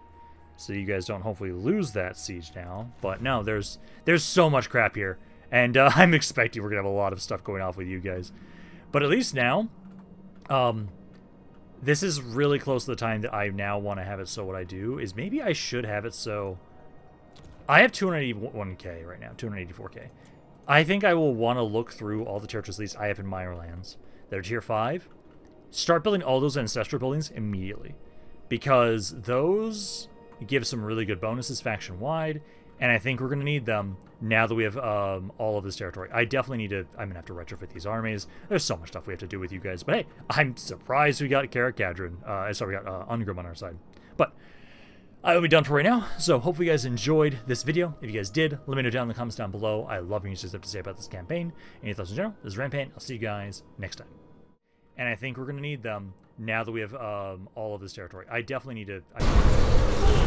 Speaker 1: so you guys don't hopefully lose that siege now. But no, there's so much crap here, and I'm expecting we're gonna have a lot of stuff going off with you guys. But at least now, this is really close to the time that I now want to have it so what I do is maybe I should have it so I have 281k right now, 284k. I think I will want to look through all the territories at least I have in Minor Lands that are tier 5. Start building all those ancestral buildings immediately, because those give some really good bonuses faction-wide, and I think we're going to need them now that we have all of this territory. I definitely need to... I'm going to have to retrofit these armies. There's so much stuff we have to do with you guys, but hey, I'm surprised we got Carrick Gadrin. Sorry, we got Ungrim on our side. But I will be done for right now, so hopefully you guys enjoyed this video. If you guys did, let me know down in the comments down below. I love when you guys have to say about this campaign. Any thoughts in general? This is Rampaned. I'll see you guys next time. And I think we're going to need them now that we have all of this territory. I definitely need to...